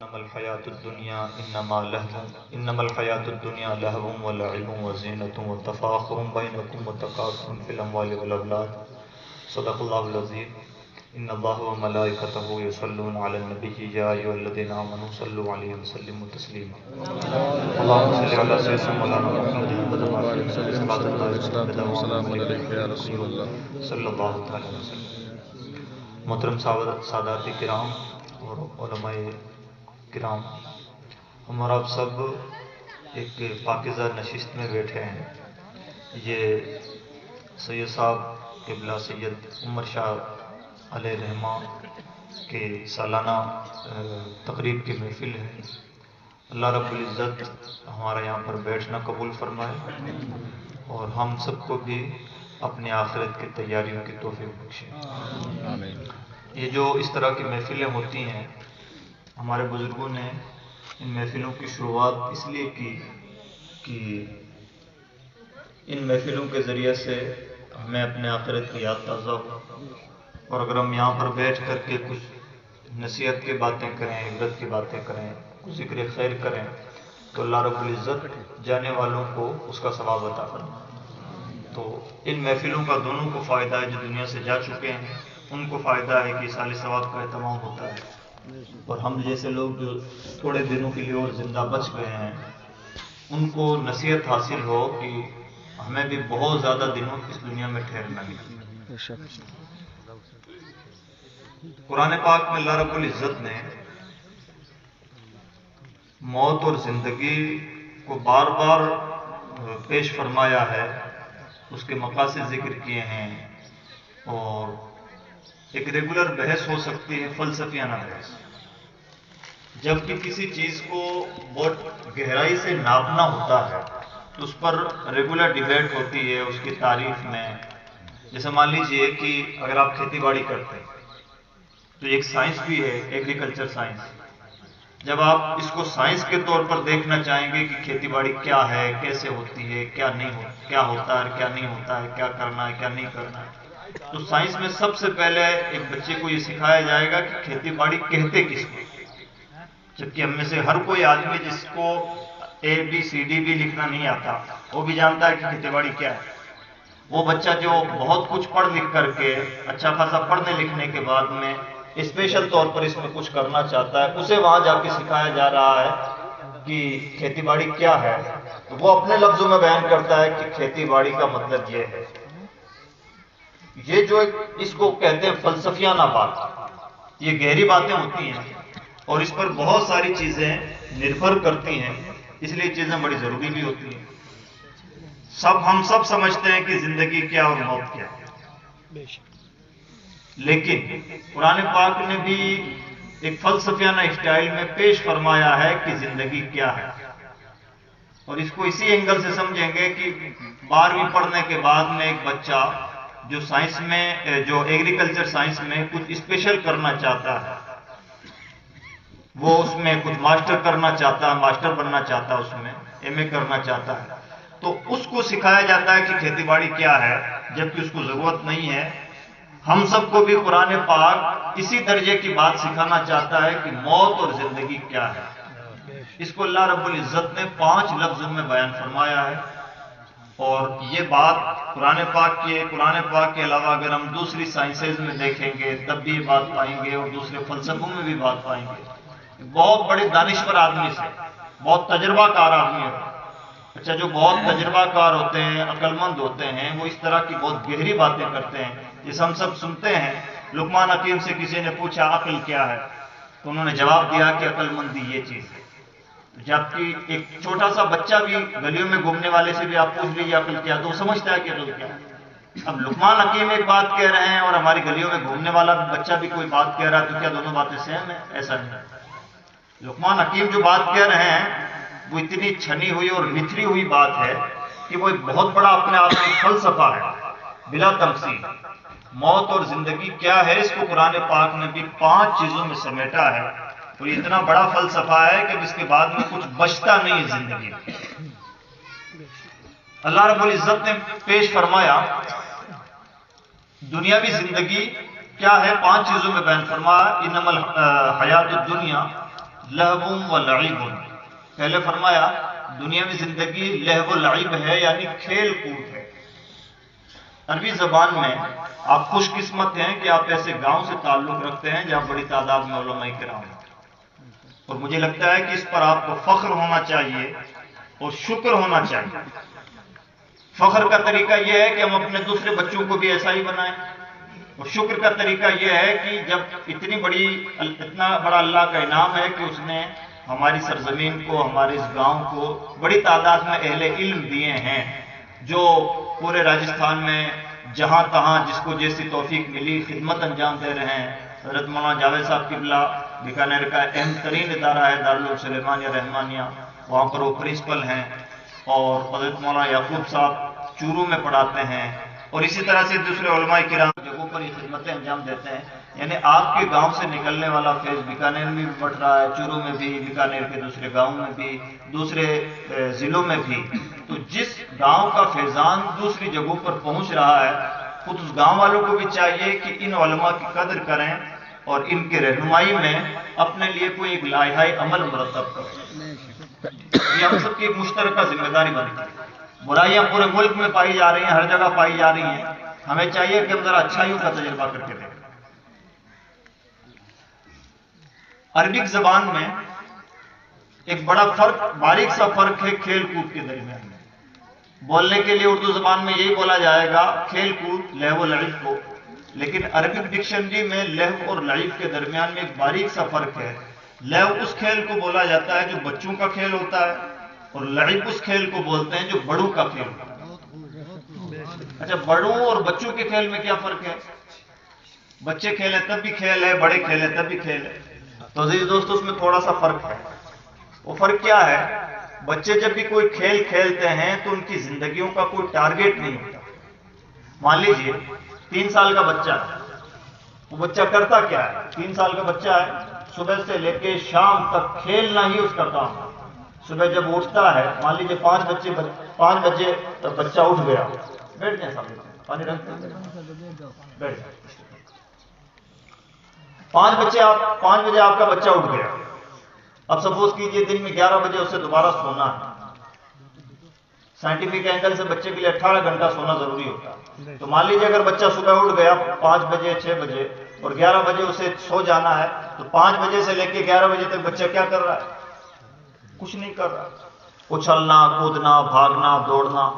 انما الحیات الدنیا لہو ولعب وزینۃ وتفاخر بینکم وتکاثر فی الاموال والاولاد صدق اللہ العظیم ان اللہ وملائکتہ یصلون علی النبی یا ایھا الذین آمنوا صلوا علیہ وسلموا تسلیما اللهم صل علی سیدنا مولانا محمد صلی اللہ تعالی وسلم۔ محترم سادات کرام اور علماء کرام، ہم اور آپ سب ایک پاکیزہ نشست میں بیٹھے ہیں۔ یہ سید صاحب قبلہ سید عمر شاہ علیہ رحمہ کے سالانہ تقریب کی محفل ہے۔ اللہ رب العزت ہمارا یہاں پر بیٹھنا قبول فرمائے اور ہم سب کو بھی اپنی آخرت کی تیاریوں کی توفیق بخشے۔ یہ جو اس طرح کی محفلیں ہوتی ہیں، ہمارے بزرگوں نے ان محفلوں کی شروعات اس لیے کی کہ ان محفلوں کے ذریعے سے ہمیں اپنے آخرت کی یاد تازہ ہو، اور اگر ہم یہاں پر بیٹھ کر کے کچھ نصیحت کی باتیں کریں، عبرت کی باتیں کریں، کچھ ذکر خیر کریں، تو اللہ رب العزت جانے والوں کو اس کا ثواب عطا فرمائے۔ تو ان محفلوں کا دونوں کو فائدہ ہے، جو دنیا سے جا چکے ہیں ان کو فائدہ ہے کہ سال ثواب کا اہتمام ہوتا ہے، اور ہم جیسے لوگ جو تھوڑے دنوں کے لیے اور زندہ بچ گئے ہیں ان کو نصیحت حاصل ہو کہ ہمیں بھی بہت زیادہ دنوں اس دنیا میں ٹھہرنا ہے۔ قرآن پاک میں اللہ رب العزت نے موت اور زندگی کو بار بار پیش فرمایا ہے، اس کے مقاصد ذکر کیے ہیں، اور ایک ریگولر بحث ہو سکتی ہے، فلسفیانہ بحث۔ جب کہ کسی چیز کو بہت گہرائی سے ناپنا ہوتا ہے تو اس پر ریگولر ڈیبیٹ ہوتی ہے اس کی تعریف میں۔ جیسے مان لیجئے کہ اگر آپ کھیتی باڑی کرتے ہیں تو ایک سائنس بھی ہے، ایگریکلچر سائنس۔ جب آپ اس کو سائنس کے طور پر دیکھنا چاہیں گے کہ کھیتی باڑی کیا ہے، کیسے ہوتی ہے، کیا نہیں ہوتا، کیا ہوتا ہے، کیا نہیں ہوتا ہے، کیا کرنا ہے، کیا نہیں کرنا ہے، تو سائنس میں سب سے پہلے ایک بچے کو یہ سکھایا جائے گا کہ کھیتی باڑی کہتے کس کو۔ جبکہ ہم میں سے ہر کوئی آدمی جس کو ABCD بھی لکھنا نہیں آتا وہ بھی جانتا ہے کہ کھیتی باڑی کیا ہے۔ وہ بچہ جو بہت کچھ پڑھ لکھ کر کے اچھا خاصا پڑھنے لکھنے کے بعد میں اسپیشل طور پر اس میں کچھ کرنا چاہتا ہے، اسے وہاں جا کے سکھایا جا رہا ہے کہ کھیتی باڑی کیا ہے، تو وہ اپنے لفظوں میں بیان کرتا ہے کہ کھیتی باڑی کا مطلب یہ ہے۔ یہ جو اس کو کہتے ہیں فلسفیانہ بات، یہ گہری باتیں ہوتی ہیں اور اس پر بہت ساری چیزیں نربھر کرتی ہیں، اس لیے چیزیں بڑی ضروری بھی ہوتی ہیں۔ ہم سب سمجھتے ہیں کہ زندگی کیا اور موت کیا، لیکن قرآن پاک نے بھی ایک فلسفیانہ اسٹائل میں پیش فرمایا ہے کہ زندگی کیا ہے، اور اس کو اسی اینگل سے سمجھیں گے کہ 12ویں پڑھنے کے بعد میں ایک بچہ جو سائنس میں، جو ایگریکلچر سائنس میں کچھ اسپیشل کرنا چاہتا ہے، وہ اس میں کچھ ماسٹر کرنا چاہتا ہے، ماسٹر بننا چاہتا ہے، اس میں MA کرنا چاہتا ہے، تو اس کو سکھایا جاتا ہے کہ کھیتی باڑی کیا ہے، جبکہ اس کو ضرورت نہیں ہے۔ ہم سب کو بھی قرآن پاک اسی درجے کی بات سکھانا چاہتا ہے کہ موت اور زندگی کیا ہے۔ اس کو اللہ رب العزت نے 5 لفظوں میں بیان فرمایا ہے، اور یہ بات قرآن پاک کے علاوہ اگر ہم دوسری سائنسز میں دیکھیں گے تب بھی یہ بات پائیں گے، اور دوسرے فلسفوں میں بھی بات پائیں گے۔ بہت بڑے دانشور آدمی سے، بہت تجربہ کار آدمی ہوتے ہیں، اچھا جو بہت تجربہ کار ہوتے ہیں، عقل مند ہوتے ہیں، وہ اس طرح کی بہت گہری باتیں کرتے ہیں، جیسے ہم سب سنتے ہیں۔ لقمان حکیم سے کسی نے پوچھا عقل کیا ہے، تو انہوں نے جواب دیا کہ عقل مندی یہ چیز ہے۔ جبکہ ایک چھوٹا سا بچہ بھی گلیوں میں گھومنے والے سے بھی آپ پوچھ لیجیے عقل کیا، تو وہ سمجھتا ہے کہ عقل کیا ہے۔ اب لقمان حکیم ایک بات کہہ رہے ہیں اور ہماری گلیوں میں گھومنے والا بچہ بھی کوئی بات کہہ رہا ہے، تو کیا دونوں باتیں سیم ہیں؟ ایسا نہیں۔ لقمان حکیم جو بات کہہ رہے ہیں وہ اتنی چھنی ہوئی اور نچلی ہوئی بات ہے کہ وہ ایک بہت بڑا اپنے آپ میں فلسفہ ہے بلا تمثیل۔ موت اور زندگی کیا ہے، اس کو قرآن پاک نے بھی 5 چیزوں میں سمیٹا ہے، اور یہ اتنا بڑا فلسفہ ہے کہ اس کے بعد میں کچھ بچتا نہیں ہے زندگی میں۔ اللہ رب العزت نے پیش فرمایا دنیاوی زندگی کیا ہے، 5 چیزوں میں بیان فرمایا۔ انما الحیات الدنیا لہو و لعب. پہلے فرمایا دنیاوی زندگی لہو و لعب ہے، یعنی کھیل کود ہے. عربی زبان میں آپ خوش قسمت ہیں کہ آپ ایسے گاؤں سے تعلق رکھتے ہیں جہاں بڑی تعداد میں علماء کرام ہیں، اور مجھے لگتا ہے کہ اس پر آپ کو فخر ہونا چاہیے اور شکر ہونا چاہیے. فخر کا طریقہ یہ ہے کہ ہم اپنے دوسرے بچوں کو بھی ایسا ہی بنائیں، اور شکر کا طریقہ یہ ہے کہ جب اتنا بڑا اللہ کا انعام ہے کہ اس نے ہماری سرزمین کو، ہمارے اس گاؤں کو بڑی تعداد میں اہل علم دیے ہیں، جو پورے راجستھان میں جہاں تہاں جس کو جیسی توفیق ملی خدمت انجام دے رہے ہیں. حضرت مولانا جاوید صاحب قبلہ بیکانیر کا اہم ترین ادارہ ہے دارالعلوم سلیمانیہ رحمانیہ، وہاں پر وہ پرنسپل ہیں، اور حضرت مولانا یعقوب صاحب چورو میں پڑھاتے ہیں، اور اسی طرح سے دوسرے علماء کرام جگہوں پر یہ خدمتیں انجام دیتے ہیں. یعنی آپ کے گاؤں سے نکلنے والا فیض بیکانیر میں بھی بڑھ رہا ہے، چورو میں بھی، بیکانیر کے دوسرے گاؤں میں بھی، دوسرے ضلعوں میں بھی. تو جس گاؤں کا فیضان دوسری جگہوں پر پہنچ رہا ہے، خود اس گاؤں والوں کو بھی چاہیے کہ ان علماء کی قدر کریں اور ان کے رہنمائی میں اپنے لیے کوئی ایک لائحہ عمل مرتب کریں. یہ ہم سب کی ایک مشترکہ ذمہ داری بنتی ہے. برائیاں پورے ملک میں پائی جا رہی ہیں، ہر جگہ پائی جا رہی ہیں، ہمیں چاہیے کہ ہم ذرا اچھائیوں کا تجربہ کر کے دیکھیں. عربک زبان میں ایک بڑا فرق، باریک سا فرق ہے کھیل کود کے درمیان میں. بولنے کے لیے اردو زبان میں یہی بولا جائے گا کھیل کود، لہو و لعب کو، لیکن عربک ڈکشنری میں لہو اور لعب کے درمیان میں ایک باریک سا فرق ہے. لہو اس کھیل کو بولا جاتا ہے جو بچوں کا کھیل ہوتا ہے، اور لعب اس کھیل کو بولتے ہیں جو بڑوں کا کھیل ہوتا ہے. اچھا، بڑوں اور بچوں کے کھیل میں کیا فرق ہے؟ بچے کھیلیں تب بھی کھیل ہے، بڑے کھیلیں تب بھی کھیل ہے. تو عزیز دوستو، اس میں تھوڑا سا فرق ہے. وہ فرق کیا ہے؟ بچے جب بھی کوئی کھیل کھیلتے ہیں تو ان کی زندگیوں کا کوئی ٹارگیٹ نہیں ہوتا. مان لیجئے 3 سال کا بچہ ہے، وہ بچہ کرتا کیا ہے؟ 3 سال کا بچہ ہے، صبح سے لے کے شام تک کھیلنا ہی اس کا کام ہے. صبح جب اٹھتا ہے، مان لیجیے 5 بجے بچہ اٹھ گیا، بیٹھ جائیں سامنے، پانی رکھ دیں، بیٹھ جائیں. 5 بجے آپ کا بچہ اٹھ گیا. اب سپوز کیجئے دن میں 11 بجے اسے دوبارہ سونا ہے. سائنٹیفک اینگل سے بچے کے لیے 18 گھنٹہ سونا ضروری ہوتا ہے. تو مان لیجیے اگر بچہ صبح اٹھ گیا 5 بجے 6 بجے اور 11 بجے اسے سو جانا ہے، تو 5 بجے سے لے کے 11 بجے تک بچہ کیا کر رہا ہے؟ کچھ نہیں کر رہا. اچھلنا، کودنا، بھاگنا، دوڑنا.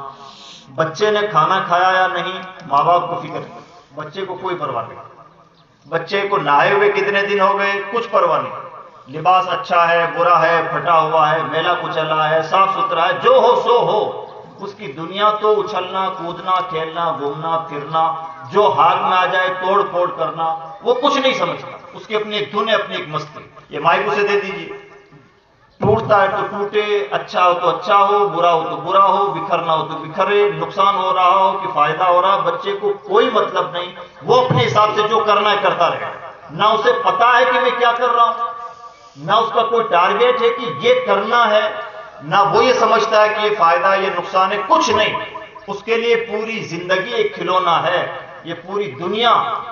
بچے نے کھانا کھایا یا نہیں، ماں باپ کو فکر نہیں، بچے کو کوئی پرواہ نہیں. بچے کو نہائے ہوئے کتنے دن ہو گئے، کچھ پرواہ نہیں. لباس اچھا ہے، برا ہے، پھٹا ہوا ہے، میلا کچلا ہے، صاف ستھرا ہے، جو ہو سو ہو. اس کی دنیا تو اچھلنا، کودنا، کھیلنا، گھومنا پھرنا، جو ہاتھ میں آ جائے توڑ پھوڑ کرنا، وہ کچھ نہیں سمجھتا. اس کی اپنی ایک دھن ہے، اپنی ایک مستی. یہ مائک اسے دے دیجیے، ٹوٹتا ہے تو ٹوٹے، اچھا ہو تو اچھا ہو، برا ہو تو برا ہو، بکھرنا ہو تو بکھرے، نقصان ہو رہا ہو کہ فائدہ ہو رہا، بچے کو کوئی مطلب نہیں. وہ اپنے حساب سے جو کرنا ہے کرتا رہے. نہ اسے پتا ہے کہ میں کیا کر رہا ہوں، نہ اس کا کوئی ٹارگیٹ ہے کہ یہ کرنا ہے، نہ وہ یہ سمجھتا ہے کہ یہ فائدہ ہے، یہ نقصان ہے، کچھ نہیں. اس کے لیے پوری زندگی ایک کھلونا ہے. یہ پوری دنیا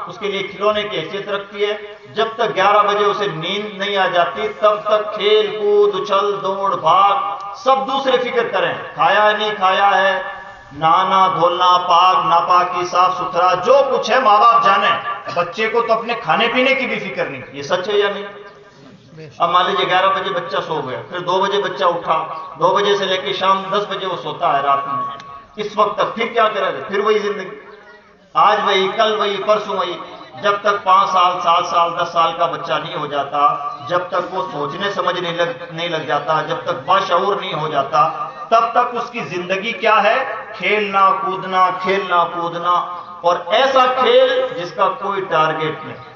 اس کے لیے کھلونے کی حیثیت رکھتی ہے. جب تک 11 بجے اسے نیند نہیں آ جاتی تب تک کھیل کود، اچھل دوڑ بھاگ سب دوسرے فکر کریں. کھایا نہیں کھایا ہے، نہانا دھولنا، پاک ناپاکی، صاف ستھرا، جو کچھ ہے ماں باپ جانے. بچے کو تو اپنے کھانے پینے کی بھی فکر نہیں. یہ سچ ہے یا نہیں؟ اب مان لیجیے 11 بجے بچہ سو گیا، پھر 2 بجے بچہ اٹھا، 2 بجے سے لے کے شام 10 بجے وہ سوتا ہے رات میں. اس وقت تک پھر کیا کرے گا؟ پھر وہی زندگی، آج وہی، کل وہی، پرسوں وہی. جب تک 5 سال 7 سال 10 سال کا بچہ نہیں ہو جاتا، جب تک وہ سوچنے سمجھنے نہیں لگ جاتا، جب تک باشعور نہیں ہو جاتا، تب تک اس کی زندگی کیا ہے؟ کھیلنا کودنا، کھیلنا کودنا. اور ایسا کھیل جس کا کوئی ٹارگیٹ نہیں،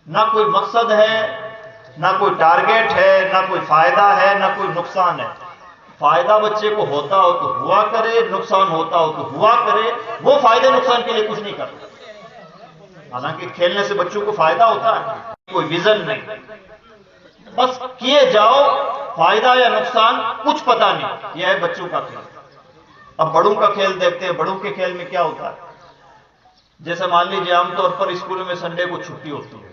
نہ کوئی مقصد ہے، نہ کوئی ٹارگیٹ ہے، نہ کوئی فائدہ ہے، نہ کوئی نقصان ہے. فائدہ بچے کو ہوتا ہو تو ہوا کرے، نقصان ہوتا ہو تو ہوا کرے. وہ فائدے نقصان کے لیے کچھ نہیں کرتا. حالانکہ کھیلنے سے بچوں کو فائدہ ہوتا ہے، کوئی ویژن نہیں، بس کیے جاؤ، فائدہ یا نقصان کچھ پتا نہیں. یہ ہے بچوں کا کھیل. اب بڑوں کا کھیل دیکھتے ہیں. بڑوں کے کھیل میں کیا ہوتا ہے؟ جیسے مان لیجیے عام طور پر اسکولوں میں سنڈے کو چھٹی ہوتی ہے،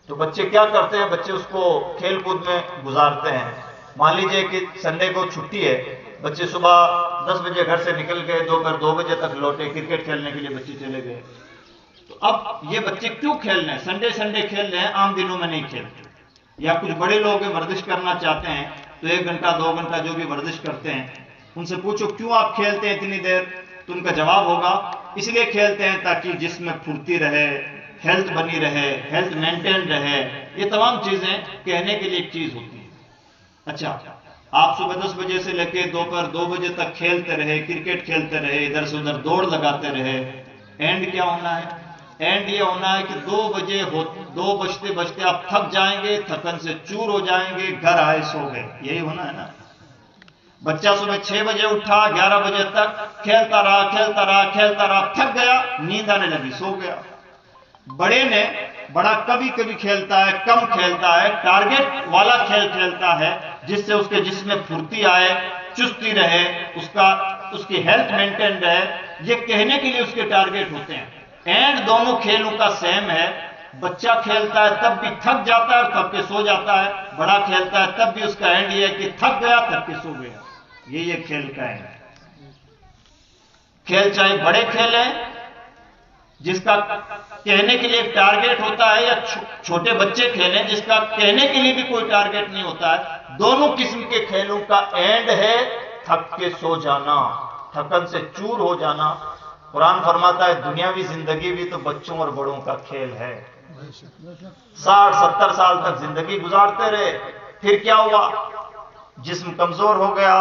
تو بچے کیا کرتے ہیں؟ بچے اس کو کھیل کود میں گزارتے ہیں. مان لیجئے کہ سنڈے کو چھٹی ہے، بچے صبح 10 بجے گھر سے نکل گئے، دوپہر 2 بجے تک لوٹے، کرکٹ کھیلنے کے لیے بچے چلے گئے. تو اب یہ بچے کیوں کھیل رہے ہیں؟ سنڈے کھیل رہے ہیں، عام دنوں میں نہیں کھیلتے. یا کچھ بڑے لوگ ورزش کرنا چاہتے ہیں تو 1 گھنٹہ 2 گھنٹہ جو بھی ورزش کرتے ہیں، ان سے پوچھو کیوں آپ کھیلتے ہیں اتنی دیر، تو ان کا جواب ہوگا اس لیے کھیلتے ہیں تاکہ جسم میں پھرتی رہے، ہیلتھ بنی رہے، ہیلتھ مینٹین رہے. یہ تمام چیزیں کہنے کے لیے ایک چیز ہوتی ہے. اچھا، آپ صبح 10 بجے سے لے کے دوپہر 2 بجے تک کھیلتے رہے، کرکٹ کھیلتے رہے، ادھر سے ادھر دوڑ لگاتے رہے، اینڈ کیا ہونا ہے؟ اینڈ یہ ہونا ہے کہ 2 بجتے آپ تھک جائیں گے، تھکن سے چور ہو جائیں گے، گھر آئے سو گئے. یہی ہونا ہے نا. بچہ صبح 6 بجے اٹھا، 11 بجے تک کھیلتا رہا، تھک گیا، نیند آنے لگی، سو گیا. بڑا کبھی کبھی کھیلتا ہے، کم کھیلتا ہے، ٹارگٹ والا کھیل کھیلتا ہے جس سے اس کے جسم میں پھرتی آئے، چستی رہے، اس کی ہیلتھ مینٹین رہے. یہ کہنے کے لیے اس کے ٹارگٹ ہوتے ہیں. اینڈ دونوں کھیلوں کا سیم ہے. بچہ کھیلتا ہے تب بھی تھک جاتا ہے اور تھک کے سو جاتا ہے، بڑا کھیلتا ہے تب بھی اس کا اینڈ یہ ہے کہ تھک گیا، تھک کے سو گیا. یہ کھیل کا اینڈ ہے. کھیل چاہے بڑے کھیل ہیں جس کا کہنے کے لیے ایک ٹارگٹ ہوتا ہے، یا چھوٹے بچے کھیلیں جس کا کہنے کے لیے بھی کوئی ٹارگٹ نہیں ہوتا ہے، دونوں قسم کے کھیلوں کا اینڈ ہے تھک کے سو جانا، تھکن سے چور ہو جانا. قرآن فرماتا ہے دنیاوی زندگی بھی تو بچوں اور بڑوں کا کھیل ہے. 60-70 سال تک زندگی گزارتے رہے، پھر کیا ہوا؟ جسم کمزور ہو گیا،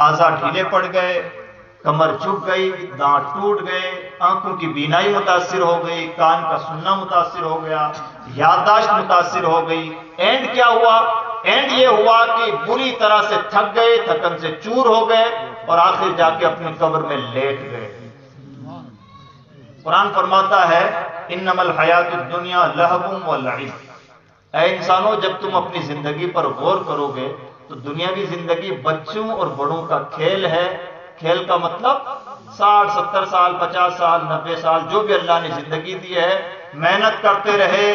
اعضاء ڈھیلے پڑ گئے، کمر جھک گئی، دانت ٹوٹ گئے، آنکھوں کی بینائی متاثر ہو گئی، کان کا سننا متاثر ہو گیا، یادداشت متاثر ہو گئی. اینڈ کیا ہوا؟ اینڈ یہ ہوا کہ بری طرح سے تھک گئے، تھکن سے چور ہو گئے اور آخر جا کے اپنی قبر میں لیٹ گئے. قرآن فرماتا ہے انما الحیات الدنیا لہو و لعب. اے انسانوں، جب تم اپنی زندگی پر غور کرو گے تو دنیاوی زندگی بچوں اور بڑوں کا کھیل ہے. کھیل کا مطلب 60-70 سال، 50 سال، 90 سال، جو بھی اللہ نے زندگی دی ہے، محنت کرتے رہے.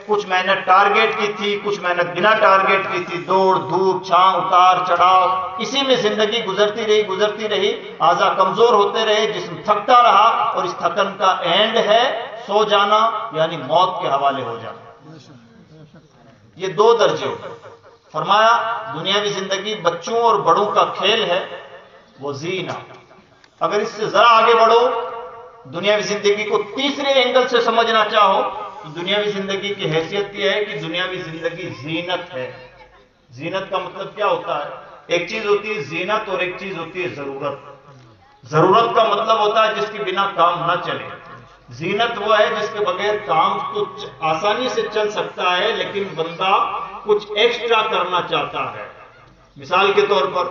کچھ محنت ٹارگٹ کی تھی، کچھ محنت بنا ٹارگٹ کی تھی، دوڑ دھوپ، چھاں اتار چڑھاؤ، اسی میں زندگی گزرتی رہی. اعضاء کمزور ہوتے رہے، جسم تھکتا رہا، اور اس تھکن کا اینڈ ہے سو جانا، یعنی موت کے حوالے ہو جانا. یہ 2 درجے ہو. فرمایا دنیاوی زندگی بچوں اور بڑوں کا کھیل ہے، وہ زینہ. اگر اس سے ذرا آگے بڑھو، دنیاوی زندگی کو تیسرے اینگل سے سمجھنا چاہو تو دنیاوی زندگی کی حیثیت یہ ہے کہ دنیاوی زندگی زینت ہے. زینت کا مطلب کیا ہوتا ہے؟ ایک چیز ہوتی ہے زینت اور ایک چیز ہوتی ہے ضرورت. ضرورت کا مطلب ہوتا ہے جس کے بنا کام نہ چلے. زینت وہ ہے جس کے بغیر کام تو آسانی سے چل سکتا ہے، لیکن بندہ کچھ ایکسٹرا کرنا چاہتا ہے. مثال کے طور پر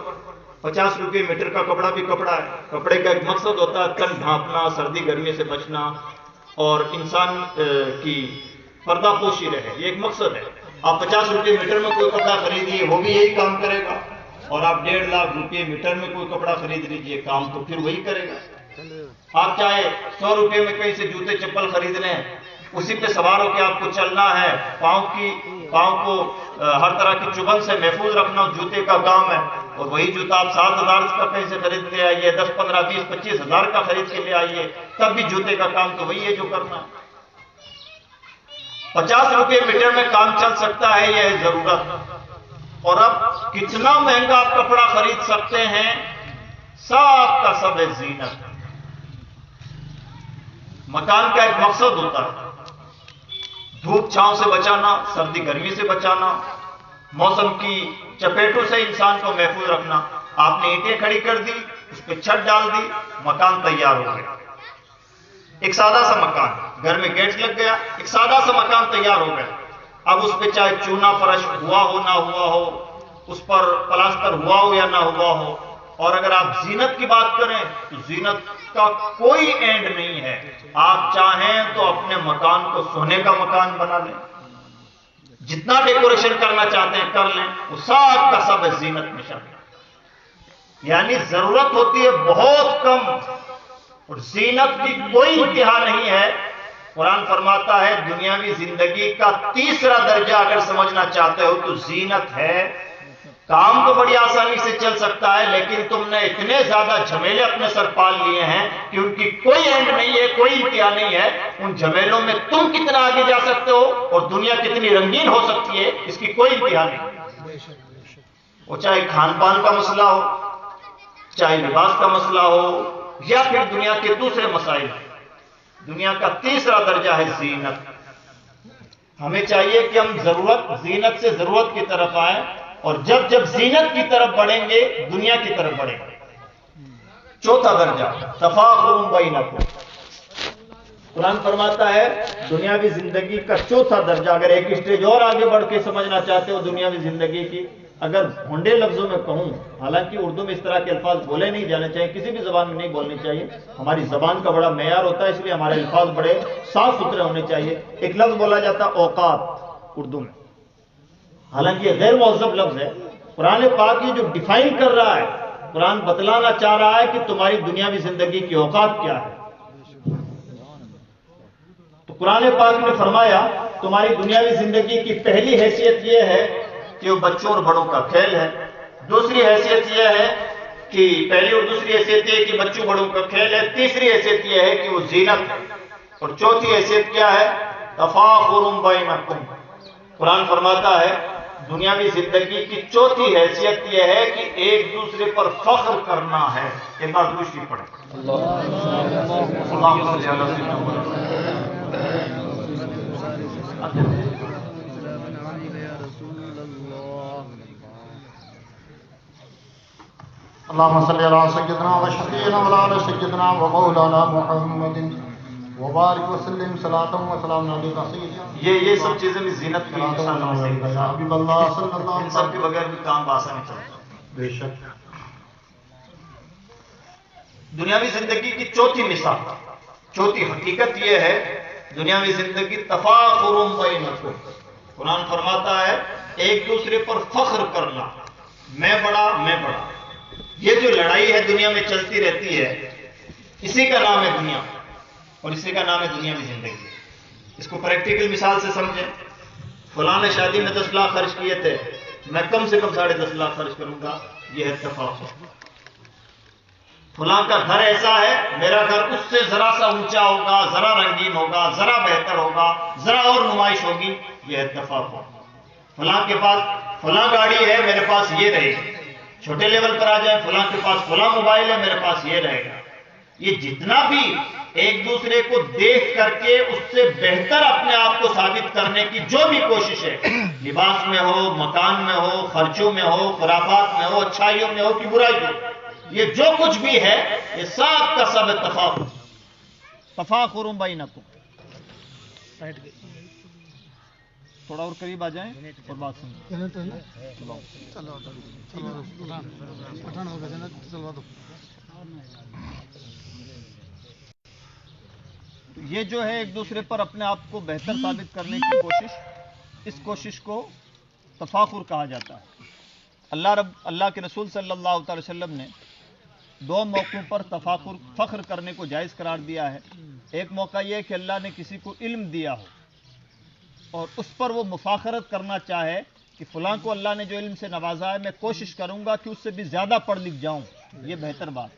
50 روپے میٹر کا کپڑا بھی کپڑا ہے. کپڑے کا ایک مقصد ہوتا ہے تن ڈھانپنا، سردی گرمی سے بچنا، اور انسان کی پردہ پوشی رہے. یہ ایک مقصد ہے. آپ 50 روپے میٹر میں کوئی کپڑا خریدیے، وہ بھی یہی کام کرے گا. اور آپ 1.5 لاکھ روپے میٹر میں کوئی کپڑا خرید لیجیے، کام تو پھر وہی کرے گا. آپ چاہے 100 روپے میں کہیں سے جوتے چپل خرید لیں، اسی پہ سوار ہو کے آپ کو چلنا ہے. پاؤں کو ہر طرح کی چبھن سے محفوظ رکھنا جوتے کا کام ہے. اور وہی جوتا آپ 7,000 کا کہیں سے خرید لے آئیے، 10, 15, 20, 25 ہزار کا خرید کے لے آئیے، تب بھی جوتے کا کام تو وہی ہے جو کرنا ہے. 50 روپے میٹر میں کام چل سکتا ہے، یہ ہے ضرورت. اور اب کتنا مہنگا آپ کپڑا خرید سکتے ہیں، سب کا سب ہے زینت. مکان کا ایک مقصد ہوتا ہے دھوپ چھاؤں سے بچانا، سردی گرمی سے بچانا، موسم کی چپیٹوں سے انسان کو محفوظ رکھنا. آپ نے اینٹیں کھڑی کر دی، اس پہ چھت ڈال دی، مکان تیار ہو گیا. ایک سادہ سا مکان، گھر میں گیٹ لگ گیا، ایک سادہ سا مکان تیار ہو گیا. اب اس پہ چاہے چونا فرش ہوا ہو نہ ہوا ہو، اس پر پلاسٹر ہوا ہو یا نہ ہوا ہو. اور اگر آپ زینت کی بات کریں تو زینت کا کوئی اینڈ نہیں ہے. آپ چاہیں تو اپنے مکان کو سونے کا مکان بنا لیں، جتنا ڈیکوریشن کرنا چاہتے ہیں کر لیں، وہ سب کا سب ہے زینت میں شامل. یعنی ضرورت ہوتی ہے بہت کم، اور زینت کی کوئی انتہا نہیں ہے. قرآن فرماتا ہے دنیاوی زندگی کا تیسرا درجہ اگر سمجھنا چاہتے ہو تو زینت ہے. کام تو بڑی آسانی سے چل سکتا ہے لیکن تم نے اتنے زیادہ جھمیلے اپنے سر پال لیے ہیں کہ ان کی کوئی اینڈ نہیں ہے، کوئی انتہا نہیں ہے. ان جھمیلوں میں تم کتنا آگے جا سکتے ہو اور دنیا کتنی رنگین ہو سکتی ہے اس کی کوئی انتہا نہیں. وہ چاہے کھان پان کا مسئلہ ہو، چاہے لباس کا مسئلہ ہو، یا پھر دنیا کے دوسرے مسائل. دنیا کا تیسرا درجہ ہے زینت. ہمیں چاہیے کہ ہم زینت سے ضرورت کی طرف آئیں، اور جب جب زینت کی طرف بڑھیں گے دنیا کی طرف بڑھیں گے. چوتھا درجہ تفاخر بینکم. قرآن فرماتا ہے دنیاوی زندگی کا چوتھا درجہ، اگر ایک اسٹیج اور آگے بڑھ کے سمجھنا چاہتے ہو دنیاوی زندگی کی، اگر ہنڈے لفظوں میں کہوں، حالانکہ اردو میں اس طرح کے الفاظ بولے نہیں جانے چاہیے، کسی بھی زبان میں نہیں بولنے چاہیے. ہماری زبان کا بڑا معیار ہوتا ہے، اس لیے ہمارے الفاظ بڑے صاف ستھرے ہونے چاہیے. ایک لفظ بولا جاتا ہے اوقات اردو میں، حالانکہ یہ غیر مہذب لفظ ہے. قرآن پاک یہ جو ڈیفائن کر رہا ہے، قرآن بتلانا چاہ رہا ہے کہ تمہاری دنیاوی زندگی کی اوقات کیا ہے. تو قرآن پاک نے فرمایا تمہاری دنیاوی زندگی کی پہلی حیثیت یہ ہے کہ وہ بچوں اور بڑوں کا کھیل ہے. دوسری حیثیت یہ ہے کہ پہلی اور دوسری حیثیت یہ کہ بچوں بڑوں کا کھیل ہے. تیسری حیثیت یہ ہے کہ وہ زینت ہے. اور چوتھی حیثیت کیا ہے؟ تفاخر بینکم. قرآن فرماتا ہے دنیاوی زندگی کی چوتھی حیثیت یہ ہے کہ ایک دوسرے پر فخر کرنا ہے. ایک بار دوسری پڑھیں. اللهم صل على سيدنا وشفيعنا وعلى سيدنا ومولانا محمد وبارك وسلم صلاة وسلام عليك سيدنا. یہ سب چیزیں بھی زینت کی حبیب اللہ صلی اللہ ان سب کے بغیر بھی کام بآسانی چلتا ہے. بے شک. دنیاوی زندگی کی چوتھی مثال، چوتھی حقیقت یہ ہے دنیاوی زندگی تفاخر بینکم. قرآن فرماتا ہے ایک دوسرے پر فخر کرنا، میں بڑا میں بڑا. یہ جو لڑائی ہے دنیا میں چلتی رہتی ہے، اسی کا نام ہے دنیا، اور اسی کا نام ہے دنیاوی زندگی. اس کو پریکٹیکل مثال سے سمجھیں. فلاں نے شادی میں 10 لاکھ خرچ کیے تھے، میں کم سے کم 10.5 لاکھ خرچ کروں گا. یہ ہے تفاخر. فلاں کا گھر ایسا ہے، میرا گھر اس سے ذرا سا اونچا ہوگا، ذرا رنگین ہوگا، ذرا بہتر ہوگا، ذرا اور نمائش ہوگی. یہ ہے تفاخر. فلاں کے پاس فلاں گاڑی ہے، میرے پاس یہ رہے گی. چھوٹے لیول پر آ جائے، فلاں کے پاس فلاں موبائل ہے، میرے پاس یہ رہے گا. یہ جتنا بھی ایک دوسرے کو دیکھ کر کے اس سے بہتر اپنے آپ کو ثابت کرنے کی جو بھی کوشش ہے، لباس میں ہو، مکان میں ہو، خرچوں میں ہو، خرافات میں ہو، اچھائیوں میں ہو کہ برائی میں، یہ جو کچھ بھی ہے یہ سب کا سب تفاخر. تفاخر بینکم. تھوڑا اور قریب آ جائیں اور بات سنیں. یہ جو ہے ایک دوسرے پر اپنے آپ کو بہتر ثابت کرنے کی کوشش، اس کوشش کو تفاخر کہا جاتا ہے. اللہ کے رسول صلی اللہ تعالی وسلم نے 2 موقعوں پر فخر کرنے کو جائز قرار دیا ہے. ایک موقع یہ کہ اللہ نے کسی کو علم دیا ہو اور اس پر وہ مفاخرت کرنا چاہے کہ فلاں کو اللہ نے جو علم سے نوازا ہے، میں کوشش کروں گا کہ اس سے بھی زیادہ پڑھ لکھ جاؤں. یہ بہتر بات.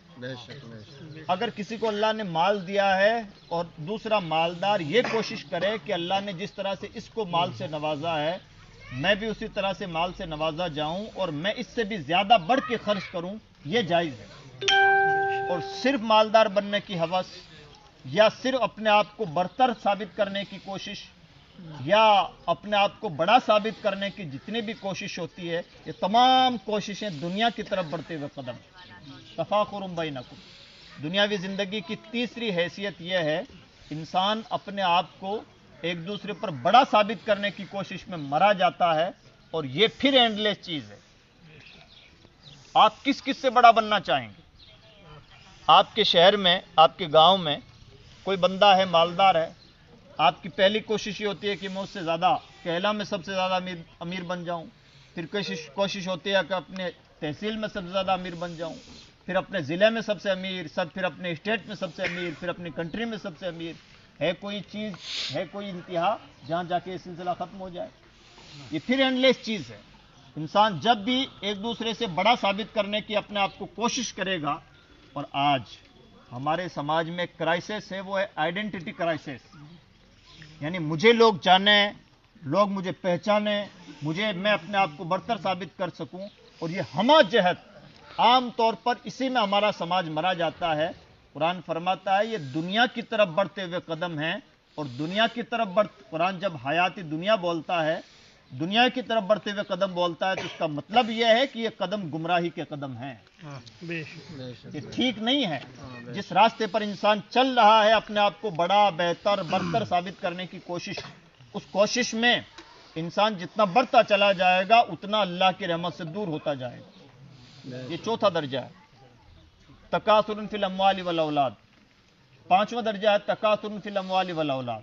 اگر کسی کو اللہ نے مال دیا ہے اور دوسرا مالدار یہ کوشش کرے کہ اللہ نے جس طرح سے اس کو مال سے نوازا ہے میں بھی اسی طرح سے مال سے نوازا جاؤں اور میں اس سے بھی زیادہ بڑھ کے خرچ کروں، یہ جائز ہے. اور صرف مالدار بننے کی ہوس یا صرف اپنے آپ کو برتر ثابت کرنے کی کوشش یا اپنے آپ کو بڑا ثابت کرنے کی جتنی بھی کوشش ہوتی ہے، یہ تمام کوششیں دنیا کی طرف بڑھتے ہوئے قدم. تفاخر بینکم. دنیاوی زندگی کی تیسری حیثیت یہ ہے انسان اپنے آپ کو ایک دوسرے پر بڑا ثابت کرنے کی کوشش میں مرا جاتا ہے، اور یہ پھر اینڈ لیس چیز ہے. آپ کس سے بڑا بننا چاہیں گے؟ آپ کے شہر میں، آپ کے گاؤں میں کوئی بندہ ہے، مالدار ہے، آپ کی پہلی کوشش یہ ہوتی ہے کہ میں اس سے زیادہ کیلا میں سب سے زیادہ امیر بن جاؤں. پھر کوشش ہوتی ہے کہ اپنے تحصیل میں سب سے زیادہ امیر بن جاؤں، پھر اپنے ضلع میں سب سے امیر، پھر اپنے اسٹیٹ میں سب سے امیر، پھر اپنی کنٹری میں سب سے امیر. ہے کوئی چیز، ہے کوئی انتہا جہاں جا کے یہ سلسلہ ختم ہو جائے؟ یہ پھر اینڈ لیس چیز ہے. انسان جب بھی ایک دوسرے سے بڑا ثابت کرنے کی اپنے آپ کو کوشش کرے گا. اور آج ہمارے سماج میں ایک کرائسس ہے، وہ ہے آئیڈینٹی کرائسس. یعنی مجھے لوگ جانیں، لوگ مجھے پہچانیں، میں اپنے آپ کو برتر ثابت کر سکوں. اور یہ ہمہ جہت عام طور پر اسی میں ہمارا سماج مرا جاتا ہے. قرآن فرماتا ہے یہ دنیا کی طرف بڑھتے ہوئے قدم ہیں. اور دنیا کی طرف قرآن جب حیاتی دنیا بولتا ہے، دنیا کی طرف بڑھتے ہوئے قدم بولتا ہے، تو اس کا مطلب یہ ہے کہ یہ قدم گمراہی کے قدم ہیں، یہ ٹھیک نہیں ہے. جس راستے پر انسان چل رہا ہے اپنے آپ کو بڑا، بہتر، برتر ثابت کرنے کی کوشش، اس کوشش میں انسان جتنا بڑھتا چلا جائے گا اتنا اللہ کی رحمت سے دور ہوتا جائے گا. یہ چوتھا درجہ ہے، تکاثر فی الاموال والاولاد. پانچواں درجہ ہے تکاثر فی الاموال والاولاد.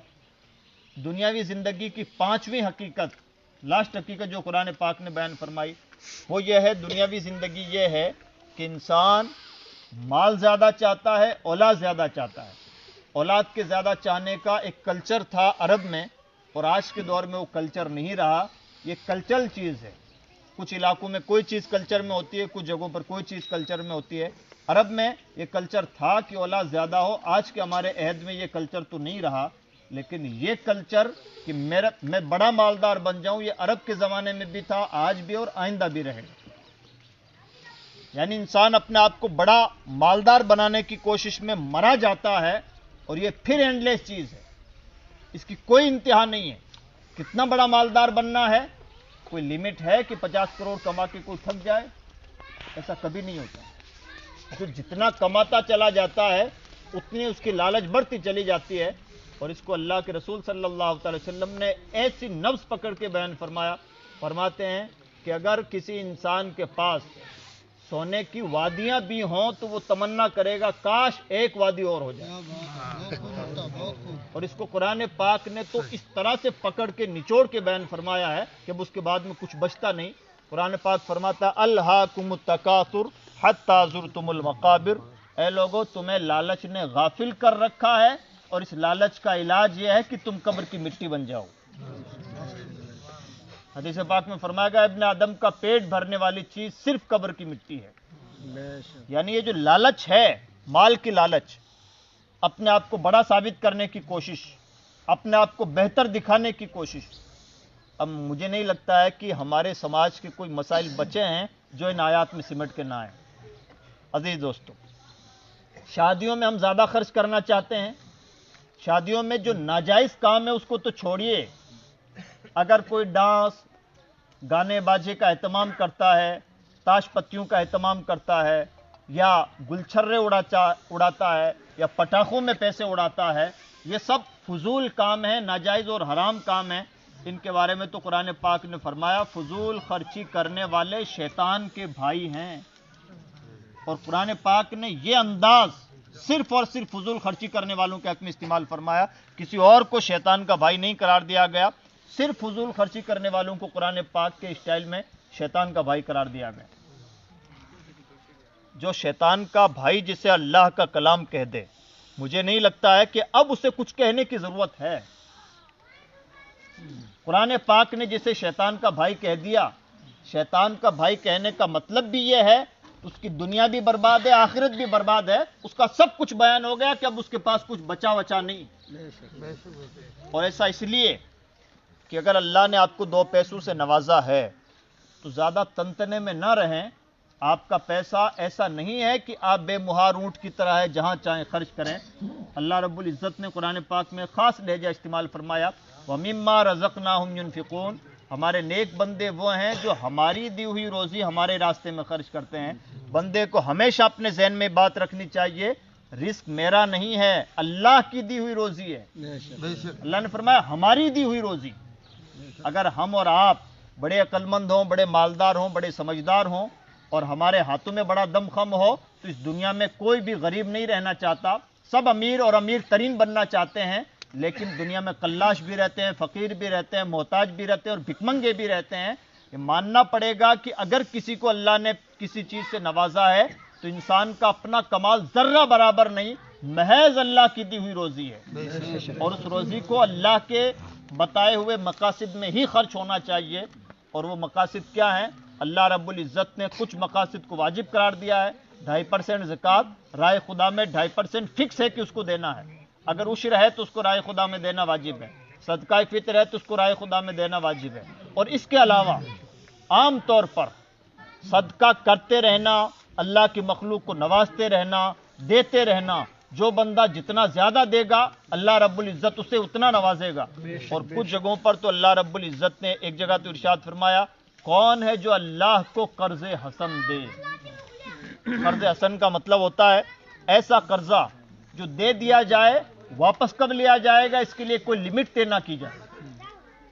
دنیاوی زندگی کی پانچویں حقیقت، لاسٹ حقیقت جو قرآن پاک نے بیان فرمائی، وہ یہ ہے، دنیاوی زندگی یہ ہے کہ انسان مال زیادہ چاہتا ہے، اولاد زیادہ چاہتا ہے. اولاد کے زیادہ چاہنے کا ایک کلچر تھا عرب میں، اور آج کے دور میں وہ کلچر نہیں رہا. یہ کلچرل چیز ہے. کچھ علاقوں میں کوئی چیز کلچر میں ہوتی ہے، کچھ جگہوں پر کوئی چیز کلچر میں ہوتی ہے. عرب میں یہ کلچر تھا کہ اولاد زیادہ ہو. آج کے ہمارے عہد میں یہ کلچر تو نہیں رہا، لیکن یہ کلچر کہ میں بڑا مالدار بن جاؤں، یہ عرب کے زمانے میں بھی تھا، آج بھی اور آئندہ بھی رہے گا. یعنی انسان اپنے آپ کو بڑا مالدار بنانے کی کوشش میں مرا جاتا ہے. اور یہ پھر اینڈ لیس چیز ہے، اس کی کوئی انتہا نہیں ہے. کتنا بڑا مالدار بننا ہے؟ کوئی لمٹ ہے کہ 50 کروڑ کما کے کوئی تھک جائے؟ ایسا کبھی نہیں ہوتا. جو جتنا کماتا چلا جاتا ہے اتنی اس کی لالچ بڑھتی چلی جاتی ہے. اور اس کو اللہ کے رسول صلی اللہ علیہ وسلم نے ایسی نفس پکڑ کے بیان فرماتے ہیں کہ اگر کسی انسان کے پاس سونے کی وادیاں بھی ہوں تو وہ تمنا کرے گا کاش ایک وادی اور ہو جائے. اور اس کو قرآن پاک نے تو اس طرح سے پکڑ کے نچوڑ کے بیان فرمایا ہے کہ اب اس کے بعد میں کچھ بچتا نہیں. قرآن پاک فرماتا الہاکم التکاثر حتی زرتم المقابر. اے لوگو، تمہیں لالچ نے غافل کر رکھا ہے، اور اس لالچ کا علاج یہ ہے کہ تم قبر کی مٹی بن جاؤ. حدیث پاک میں فرمایا گیا ابن آدم کا پیٹ بھرنے والی چیز صرف قبر کی مٹی ہے. یعنی یہ جو لالچ ہے، مال کی لالچ، اپنے آپ کو بڑا ثابت کرنے کی کوشش، اپنے آپ کو بہتر دکھانے کی کوشش. اب مجھے نہیں لگتا ہے کہ ہمارے سماج کے کوئی مسائل بچے ہیں جو ان آیات میں سمٹ کے نہ آئیں. عزیز دوستو، شادیوں میں ہم زیادہ خرچ کرنا چاہتے ہیں. شادیوں میں جو ناجائز کام ہے اس کو تو چھوڑیے. اگر کوئی ڈانس، گانے باجے کا اہتمام کرتا ہے، تاش پتیوں کا اہتمام کرتا ہے، یا گلچھرے اڑاتا ہے، یا پٹاخوں میں پیسے اڑاتا ہے، یہ سب فضول کام ہے، ناجائز اور حرام کام ہے. ان کے بارے میں تو قرآن پاک نے فرمایا فضول خرچی کرنے والے شیطان کے بھائی ہیں. اور قرآن پاک نے یہ انداز صرف اور صرف فضول خرچی کرنے والوں کے حق میں استعمال فرمایا. کسی اور کو شیطان کا بھائی نہیں قرار دیا گیا، صرف فضول خرچی کرنے والوں کو قرآن پاک کے اسٹائل میں شیطان کا بھائی قرار دیا گیا. جو شیطان کا بھائی جسے اللہ کا کلام کہہ دے، مجھے نہیں لگتا ہے کہ اب اسے کچھ کہنے کی ضرورت ہے. قرآن پاک نے جسے شیطان کا بھائی کہہ دیا، شیطان کا بھائی کہنے کا مطلب بھی یہ ہے اس کی دنیا بھی برباد ہے، آخرت بھی برباد ہے. اس کا سب کچھ بیان ہو گیا کہ اب اس کے پاس کچھ بچا نہیں. اور ایسا اس لیے کہ اگر اللہ نے آپ کو 2 پیسوں سے نوازا ہے تو زیادہ تنتنے میں نہ رہیں. آپ کا پیسہ ایسا نہیں ہے کہ آپ بے مہار اونٹ کی طرح ہے، جہاں چاہیں خرچ کریں. اللہ رب العزت نے قرآن پاک میں خاص لہجہ استعمال فرمایا وَمِمَّا رَزَقْنَاهُمْ يُنْفِقُونَ. ہمارے نیک بندے وہ ہیں جو ہماری دی ہوئی روزی ہمارے راستے میں خرچ کرتے ہیں. بندے کو ہمیشہ اپنے ذہن میں بات رکھنی چاہیے، رزق میرا نہیں ہے، اللہ کی دی ہوئی روزی ہے. اللہ نے فرمایا ہماری دی ہوئی روزی. اگر ہم اور آپ بڑے عقل مند ہوں، بڑے مالدار ہوں، بڑے سمجھدار ہوں، اور ہمارے ہاتھوں میں بڑا دم خم ہو، تو اس دنیا میں کوئی بھی غریب نہیں رہنا چاہتا. سب امیر اور امیر ترین بننا چاہتے ہیں، لیکن دنیا میں قلاش بھی رہتے ہیں، فقیر بھی رہتے ہیں، محتاج بھی رہتے ہیں، اور بھکمنگے بھی رہتے ہیں. یہ ماننا پڑے گا کہ اگر کسی کو اللہ نے کسی چیز سے نوازا ہے تو انسان کا اپنا کمال ذرہ برابر نہیں، محض اللہ کی دی ہوئی روزی ہے اور اس روزی کو اللہ کے بتائے ہوئے مقاصد میں ہی خرچ ہونا چاہیے. اور وہ مقاصد کیا ہیں؟ اللہ رب العزت نے کچھ مقاصد کو واجب قرار دیا ہے. 2.5% زکوٰۃ رائے خدا میں 2.5% فکس ہے کہ اس کو دینا ہے. اگر عشر ہے تو اس کو رائے خدا میں دینا واجب ہے. صدقہ فطر ہے تو اس کو رائے خدا میں دینا واجب ہے. اور اس کے علاوہ عام طور پر صدقہ کرتے رہنا، اللہ کی مخلوق کو نوازتے رہنا، دیتے رہنا. جو بندہ جتنا زیادہ دے گا اللہ رب العزت اسے اتنا نوازے گا. اور کچھ جگہوں پر تو اللہ رب العزت نے ایک جگہ تو ارشاد فرمایا، کون ہے جو اللہ کو قرض حسن دے. قرض حسن کا مطلب ہوتا ہے ایسا قرضہ جو دے دیا جائے، واپس کب لیا جائے گا اس کے لیے کوئی لمٹ طے نہ کی جائے.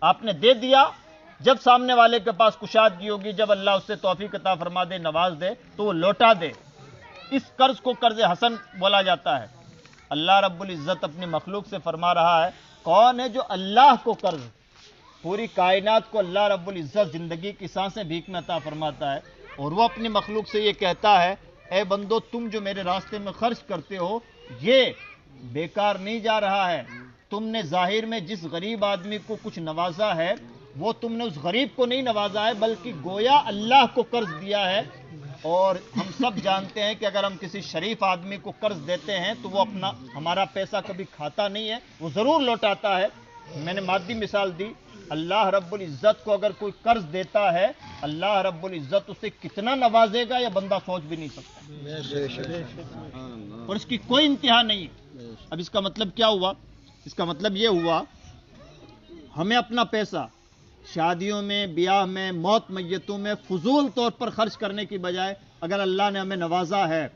آپ نے دے دیا، جب سامنے والے کے پاس کشادگی ہوگی، جب اللہ اس سے توفیق عطا فرما دے، نواز دے، تو وہ لوٹا دے. اس قرض کو قرض حسن بولا جاتا ہے. اللہ رب العزت اپنی مخلوق سے فرما رہا ہے، کون ہے جو اللہ کو قرض، پوری کائنات کو اللہ رب العزت زندگی کی سانسیں بھیک میں عطا فرماتا ہے، اور وہ اپنی مخلوق سے یہ کہتا ہے، اے بندو تم جو میرے راستے میں خرچ کرتے ہو یہ بیکار نہیں جا رہا ہے. تم نے ظاہر میں جس غریب آدمی کو کچھ نوازا ہے وہ تم نے اس غریب کو نہیں نوازا ہے، بلکہ گویا اللہ کو قرض دیا ہے. اور ہم سب جانتے ہیں کہ اگر ہم کسی شریف آدمی کو قرض دیتے ہیں تو وہ ہمارا پیسہ کبھی کھاتا نہیں ہے، وہ ضرور لوٹاتا ہے. میں نے مادی مثال دی، اللہ رب العزت کو اگر کوئی قرض دیتا ہے، اللہ رب العزت اسے کتنا نوازے گا یہ بندہ سوچ بھی نہیں سکتا، اور اس کی کوئی انتہا نہیں. اب اس کا مطلب کیا ہوا؟ اس کا مطلب یہ ہوا، ہمیں اپنا پیسہ شادیوں میں، بیاہ میں، موت میتوں میں فضول طور پر خرچ کرنے کی بجائے اگر اللہ نے ہمیں نوازا ہے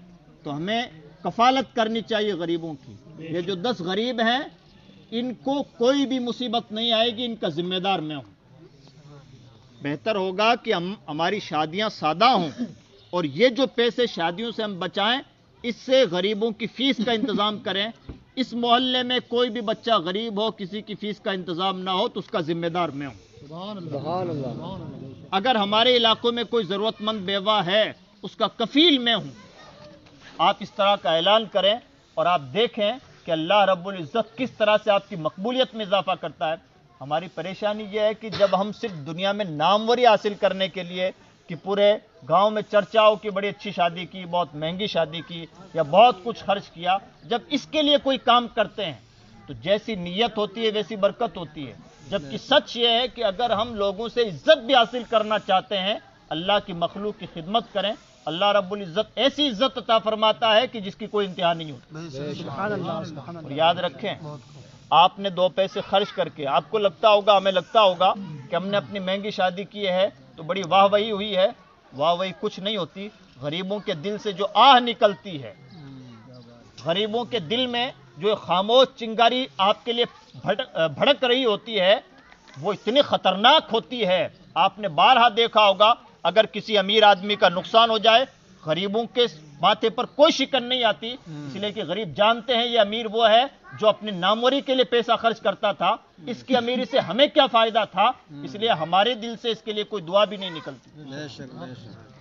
تو ہمیں کفالت کرنی چاہیے غریبوں کی. یہ جو 10 غریب ہیں ان کو کوئی بھی مصیبت نہیں آئے گی، ان کا ذمہ دار میں ہوں. بہتر ہوگا کہ ہماری شادیاں سادہ ہوں، اور یہ جو پیسے شادیوں سے ہم بچائیں اس سے غریبوں کی فیس کا انتظام کریں. اس محلے میں کوئی بھی بچہ غریب ہو، کسی کی فیس کا انتظام نہ ہو تو اس کا ذمہ دار میں ہوں. اگر ہمارے علاقوں میں کوئی ضرورت مند بیوہ ہے اس کا کفیل میں ہوں. آپ اس طرح کا اعلان کریں اور آپ دیکھیں کہ اللہ رب العزت کس طرح سے آپ کی مقبولیت میں اضافہ کرتا ہے. ہماری پریشانی یہ ہے کہ جب ہم صرف دنیا میں ناموری حاصل کرنے کے لیے کہ پورے گاؤں میں چرچا ہو کہ بڑی اچھی شادی کی، بہت مہنگی شادی کی، یا بہت کچھ خرچ کیا، جب اس کے لیے کوئی کام کرتے ہیں تو جیسی نیت ہوتی ہے ویسی برکت ہوتی ہے. جبکہ سچ یہ ہے کہ اگر ہم لوگوں سے عزت بھی حاصل کرنا چاہتے ہیں، اللہ کی مخلوق کی خدمت کریں، اللہ رب العزت ایسی عزت عطا فرماتا ہے کہ جس کی کوئی انتہا نہیں ہوتی. اور یاد رکھیں، آپ نے 2 پیسے خرچ کر کے، آپ کو لگتا ہوگا، ہمیں لگتا ہوگا کہ ہم نے اپنی مہنگی شادی کی ہے تو بڑی واہ وہی ہوئی ہے. واہ وہی کچھ نہیں ہوتی. غریبوں کے دل سے جو آہ نکلتی ہے، غریبوں کے دل میں جو خاموش چنگاری آپ کے لیے بھڑک رہی ہوتی ہے، وہ اتنی خطرناک ہوتی ہے. آپ نے بارہا دیکھا ہوگا، اگر کسی امیر آدمی کا نقصان ہو جائے غریبوں کے ماتھے پر کوئی شکن نہیں آتی، اس لیے کہ غریب جانتے ہیں یہ امیر وہ ہے جو اپنی ناموری کے لیے پیسہ خرچ کرتا تھا، اس کی امیری سے ہمیں کیا فائدہ تھا، اس لیے ہمارے دل سے اس کے لیے کوئی دعا بھی نہیں نکلتی.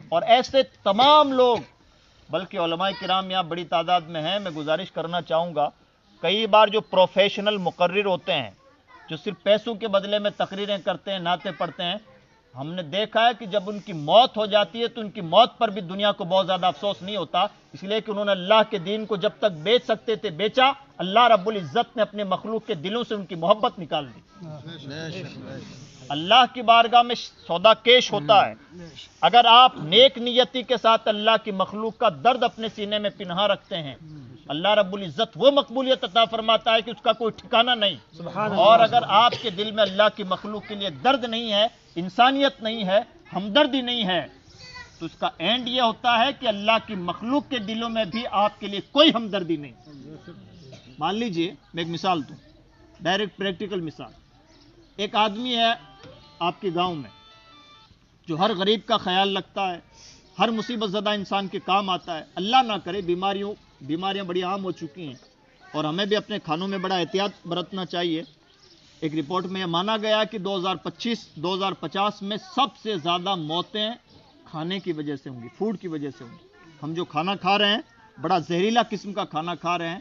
اور ایسے تمام لوگ، بلکہ علماء کرام یہاں بڑی تعداد میں ہیں. میں گزارش کرنا چاہوں گا، کئی بار جو پروفیشنل مقرر ہوتے ہیں جو صرف پیسوں کے بدلے میں تقریریں کرتے ہیں، نعتیں پڑھتے ہیں، ہم نے دیکھا ہے کہ جب ان کی موت ہو جاتی ہے تو ان کی موت پر بھی دنیا کو بہت زیادہ افسوس نہیں ہوتا، اس لیے کہ انہوں نے اللہ کے دین کو جب تک بیچ سکتے تھے بیچا. اللہ رب العزت نے اپنے مخلوق کے دلوں سے ان کی محبت نکال دی. اللہ کی بارگاہ میں سودا کیش ہوتا ہے. اگر آپ نیک نیتی کے ساتھ اللہ کی مخلوق کا درد اپنے سینے میں پنہا رکھتے ہیں، اللہ رب العزت وہ مقبولیت عطا فرماتا ہے کہ اس کا کوئی ٹھکانہ نہیں. اور اگر آپ کے دل میں اللہ کی مخلوق کے لیے درد نہیں ہے، انسانیت نہیں ہے، ہمدردی نہیں ہے، تو اس کا اینڈ یہ ہوتا ہے کہ اللہ کی مخلوق کے دلوں میں بھی آپ کے لیے کوئی ہمدردی نہیں. مان لیجئے میں ایک مثال دوں، ڈائریکٹ پریکٹیکل مثال. ایک آدمی ہے آپ کے گاؤں میں جو ہر غریب کا خیال رکھتا ہے، ہر مصیبت زدہ انسان کے کام آتا ہے. اللہ نہ کرے بیماریاں بڑی عام ہو چکی ہیں اور ہمیں بھی اپنے کھانوں میں بڑا احتیاط برتنا چاہیے. ایک رپورٹ میں یہ مانا گیا کہ 2025-2050 میں سب سے زیادہ موتیں کھانے کی وجہ سے ہوں گی، فوڈ کی وجہ سے ہوں گی. ہم جو کھانا کھا رہے ہیں بڑا زہریلا قسم کا کھانا کھا رہے ہیں.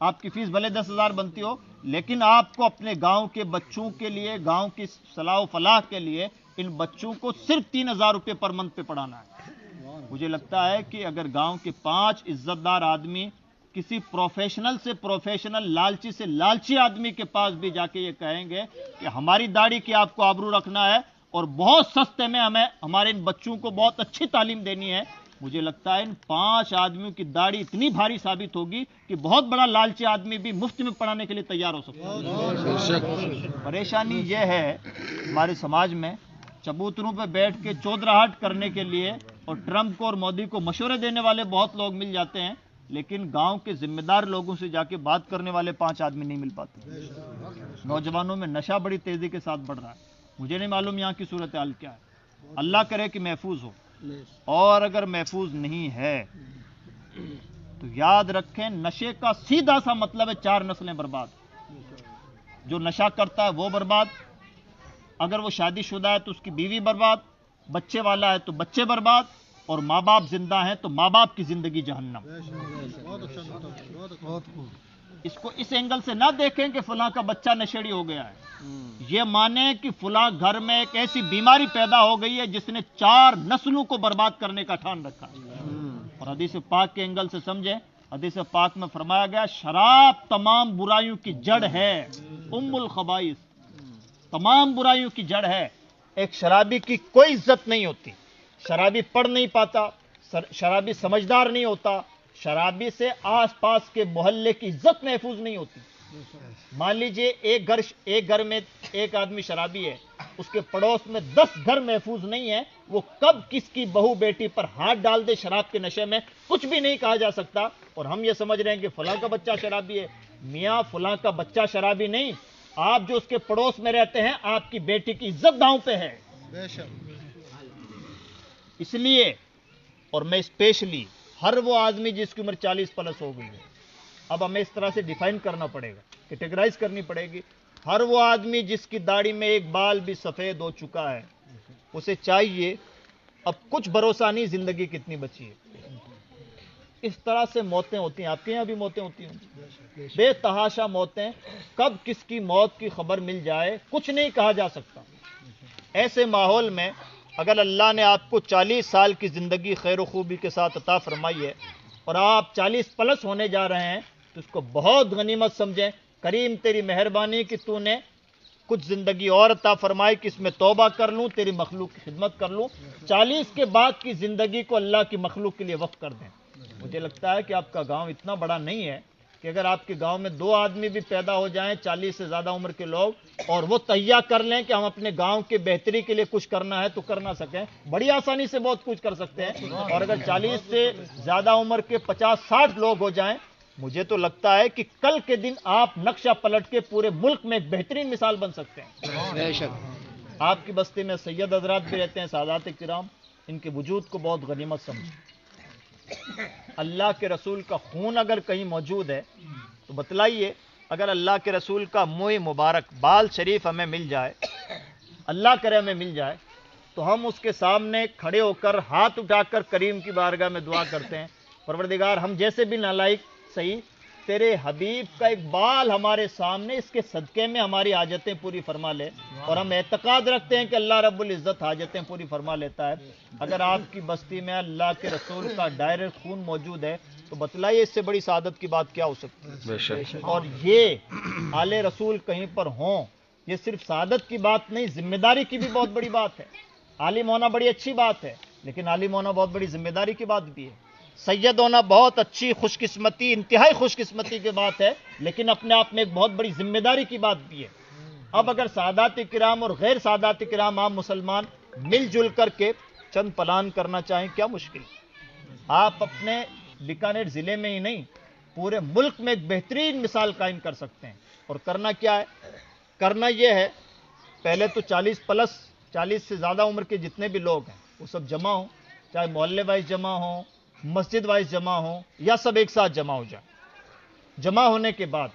آپ کی فیس بھلے 10,000 بنتی ہو، لیکن آپ کو اپنے گاؤں کے بچوں کے لیے، گاؤں کی صلاح و فلاح کے لیے ان بچوں کو صرف 3,000 روپے پر منتھ پہ پڑھانا ہے۔ مجھے لگتا ہے کہ اگر گاؤں کے 5 عزت دار آدمی کسی پروفیشنل سے پروفیشنل، لالچی سے لالچی آدمی کے پاس بھی جا کے یہ کہیں گے کہ ہماری داڑھی کی آپ کو آبرو رکھنا ہے اور بہت سستے میں ہمیں ہمارے ان بچوں کو بہت اچھی تعلیم دینی ہے، مجھے لگتا ہے ان 5 آدمیوں کی داڑھی اتنی بھاری ثابت ہوگی کہ بہت بڑا لالچی آدمی بھی مفت میں پڑھانے کے لیے تیار ہو سکتا ہے۔ پریشانی یہ ہے ہمارے سماج میں، چبوتروں پہ بیٹھ کے چودراہٹ کرنے کے لیے اور ٹرمپ کو اور مودی کو مشورے دینے والے بہت لوگ مل جاتے ہیں، لیکن گاؤں کے ذمہ دار لوگوں سے جا کے بات کرنے والے 5 آدمی نہیں مل پاتے۔ نوجوانوں میں نشہ بڑی تیزی کے ساتھ بڑھ رہا ہے، مجھے نہیں معلوم یہاں کی صورتحال کیا ہے، اللہ کرے کہ محفوظ ہو، اور اگر محفوظ نہیں ہے تو یاد رکھیں نشے کا سیدھا سا مطلب ہے 4 نسلیں برباد۔ جو نشہ کرتا ہے وہ برباد، اگر وہ شادی شدہ ہے تو اس کی بیوی برباد، بچے والا ہے تو بچے برباد، اور ماں باپ زندہ ہیں تو ماں باپ کی زندگی جہنم۔ اس کو اس اینگل سے نہ دیکھیں کہ فلاں کا بچہ نشیڑی ہو گیا ہے، یہ مانیں کہ فلاں گھر میں ایک ایسی بیماری پیدا ہو گئی ہے جس نے 4 نسلوں کو برباد کرنے کا ٹھان رکھا ہے۔ اور حدیث پاک کے اینگل سے سمجھیں، حدیث پاک میں فرمایا گیا شراب تمام برائیوں کی جڑ ہے، ام الخبائث، تمام برائیوں کی جڑ ہے۔ ایک شرابی کی کوئی عزت نہیں ہوتی، شرابی پڑھ نہیں پاتا، شرابی سمجھدار نہیں ہوتا، شرابی سے آس پاس کے محلے کی عزت محفوظ نہیں ہوتی۔ مان لیجئے ایک گھر میں ایک آدمی شرابی ہے، اس کے پڑوس میں 10 گھر محفوظ نہیں ہے، وہ کب کس کی بہو بیٹی پر ہاتھ ڈال دے شراب کے نشے میں کچھ بھی نہیں کہا جا سکتا، اور ہم یہ سمجھ رہے ہیں کہ فلاں کا بچہ شرابی ہے۔ میاں فلاں کا بچہ شرابی نہیں، آپ جو اس کے پڑوس میں رہتے ہیں آپ کی بیٹی کی عزت داؤں پہ ہے۔ اس لیے، اور میں اسپیشلی ہر وہ آدمی جس کی عمر 40 پلس ہو گئی ہے، اب ہمیں اس طرح سے ڈیفائن کرنا پڑے گا، کیٹیگرائز کرنی پڑے گی، ہر وہ آدمی جس کی داڑھی میں ایک بال بھی سفید ہو چکا ہے، اسے چاہیے اب کچھ بھروسہ نہیں زندگی کتنی بچی ہے۔ اس طرح سے موتیں ہوتی ہیں، آپ کے یہاں بھی موتیں ہوتی ہیں، بے تحاشا موتیں، کب کس کی موت کی خبر مل جائے کچھ نہیں کہا جا سکتا۔ ایسے ماحول میں اگر اللہ نے آپ کو 40 سال کی زندگی خیر و خوبی کے ساتھ عطا فرمائی ہے اور آپ 40 پلس ہونے جا رہے ہیں تو اس کو بہت غنیمت سمجھیں، کریم تیری مہربانی کہ تو نے کچھ زندگی اور عطا فرمائی کہ اس میں توبہ کر لوں، تیری مخلوق کی خدمت کر لوں، 40 کے بعد کی زندگی کو اللہ کی مخلوق کے لیے وقف کر دیں۔ مجھے لگتا ہے کہ آپ کا گاؤں اتنا بڑا نہیں ہے کہ اگر آپ کے گاؤں میں 2 آدمی بھی پیدا ہو جائیں 40 سے زیادہ عمر کے لوگ اور وہ تہیا کر لیں کہ ہم اپنے گاؤں کے بہتری کے لیے کچھ کرنا ہے تو کر نہ سکیں، بڑی آسانی سے بہت کچھ کر سکتے ہیں، اور اگر 40 سے زیادہ عمر کے 50-60 لوگ ہو جائیں، مجھے تو لگتا ہے کہ کل کے دن آپ نقشہ پلٹ کے پورے ملک میں ایک بہترین مثال بن سکتے ہیں۔ آپ کی بستی میں سید حضرات بھی رہتے ہیں، سادات کرام، ان کے وجود کو بہت غنیمت سمجھیں۔ اللہ کے رسول کا خون اگر کہیں موجود ہے تو بتلائیے، اگر اللہ کے رسول کا منہ مبارک بال شریف ہمیں مل جائے، اللہ کرے ہمیں مل جائے، تو ہم اس کے سامنے کھڑے ہو کر ہاتھ اٹھا کر کریم کی بارگاہ میں دعا کرتے ہیں، پروردگار ہم جیسے بھی نالائق صحیح، تیرے حبیب کا ایک بال ہمارے سامنے، اس کے صدقے میں ہماری حاجتیں پوری فرما لے، اور ہم اعتقاد رکھتے ہیں کہ اللہ رب العزت حاجتیں پوری فرما لیتا ہے۔ اگر آپ کی بستی میں اللہ کے رسول کا ڈائریکٹ خون موجود ہے تو بتلائیے اس سے بڑی سعادت کی بات کیا ہو سکتی ہے؟ اور یہ آل رسول کہیں پر ہوں، یہ صرف سعادت کی بات نہیں، ذمہ داری کی بھی بہت بڑی بات ہے۔ عالم ہونا بڑی اچھی بات ہے، لیکن عالم ہونا بہت بڑی ذمہ داری کی بات بھی ہے۔ سید ہونا بہت اچھی خوش قسمتی، انتہائی خوش قسمتی کی بات ہے، لیکن اپنے آپ میں ایک بہت بڑی ذمہ داری کی بات بھی ہے۔ اب اگر سادات کرام اور غیر سادات کرام عام مسلمان مل جل کر کے چند پلان کرنا چاہیں، کیا مشکل؟ آپ اپنے بیکانیر ضلع میں ہی نہیں، پورے ملک میں ایک بہترین مثال قائم کر سکتے ہیں۔ اور کرنا کیا ہے؟ کرنا یہ ہے، پہلے تو 40 سے زیادہ عمر کے جتنے بھی لوگ ہیں وہ سب جمع ہوں، چاہے محلے وائز جمع ہوں، مسجد وائز جمع ہوں، یا سب ایک ساتھ جمع ہو جائیں۔ جمع ہونے کے بعد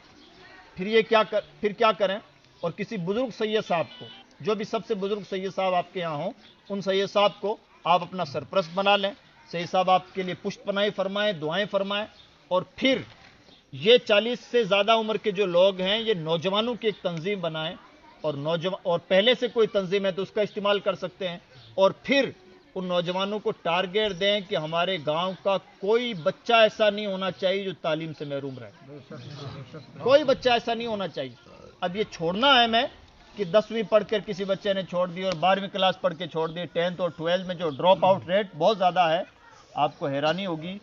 پھر کیا کریں؟ اور کسی بزرگ سید صاحب کو، جو بھی سب سے بزرگ سید صاحب آپ کے یہاں ہوں، ان سید صاحب کو آپ اپنا سرپرست بنا لیں، سید صاحب آپ کے لیے پشت پناہی فرمائیں، دعائیں فرمائیں، اور پھر یہ 40 سے زیادہ عمر کے جو لوگ ہیں یہ نوجوانوں کی ایک تنظیم بنائیں، اور پہلے سے کوئی تنظیم ہے تو اس کا استعمال کر سکتے ہیں، اور پھر ان نوجوانوں کو ٹارگیٹ دیں کہ ہمارے گاؤں کا کوئی بچہ ایسا نہیں ہونا چاہیے جو تعلیم سے محروم رہے، کوئی بچہ ایسا نہیں ہونا چاہیے۔ اب یہ چھوڑنا ہے میں کہ 10ویں پڑھ کر کسی بچے نے چھوڑ دی اور 12ویں کلاس پڑھ کے چھوڑ دی، 10th اور 12 میں جو ڈراپ آؤٹ ریٹ بہت زیادہ ہے، آپ کو حیرانی ہوگی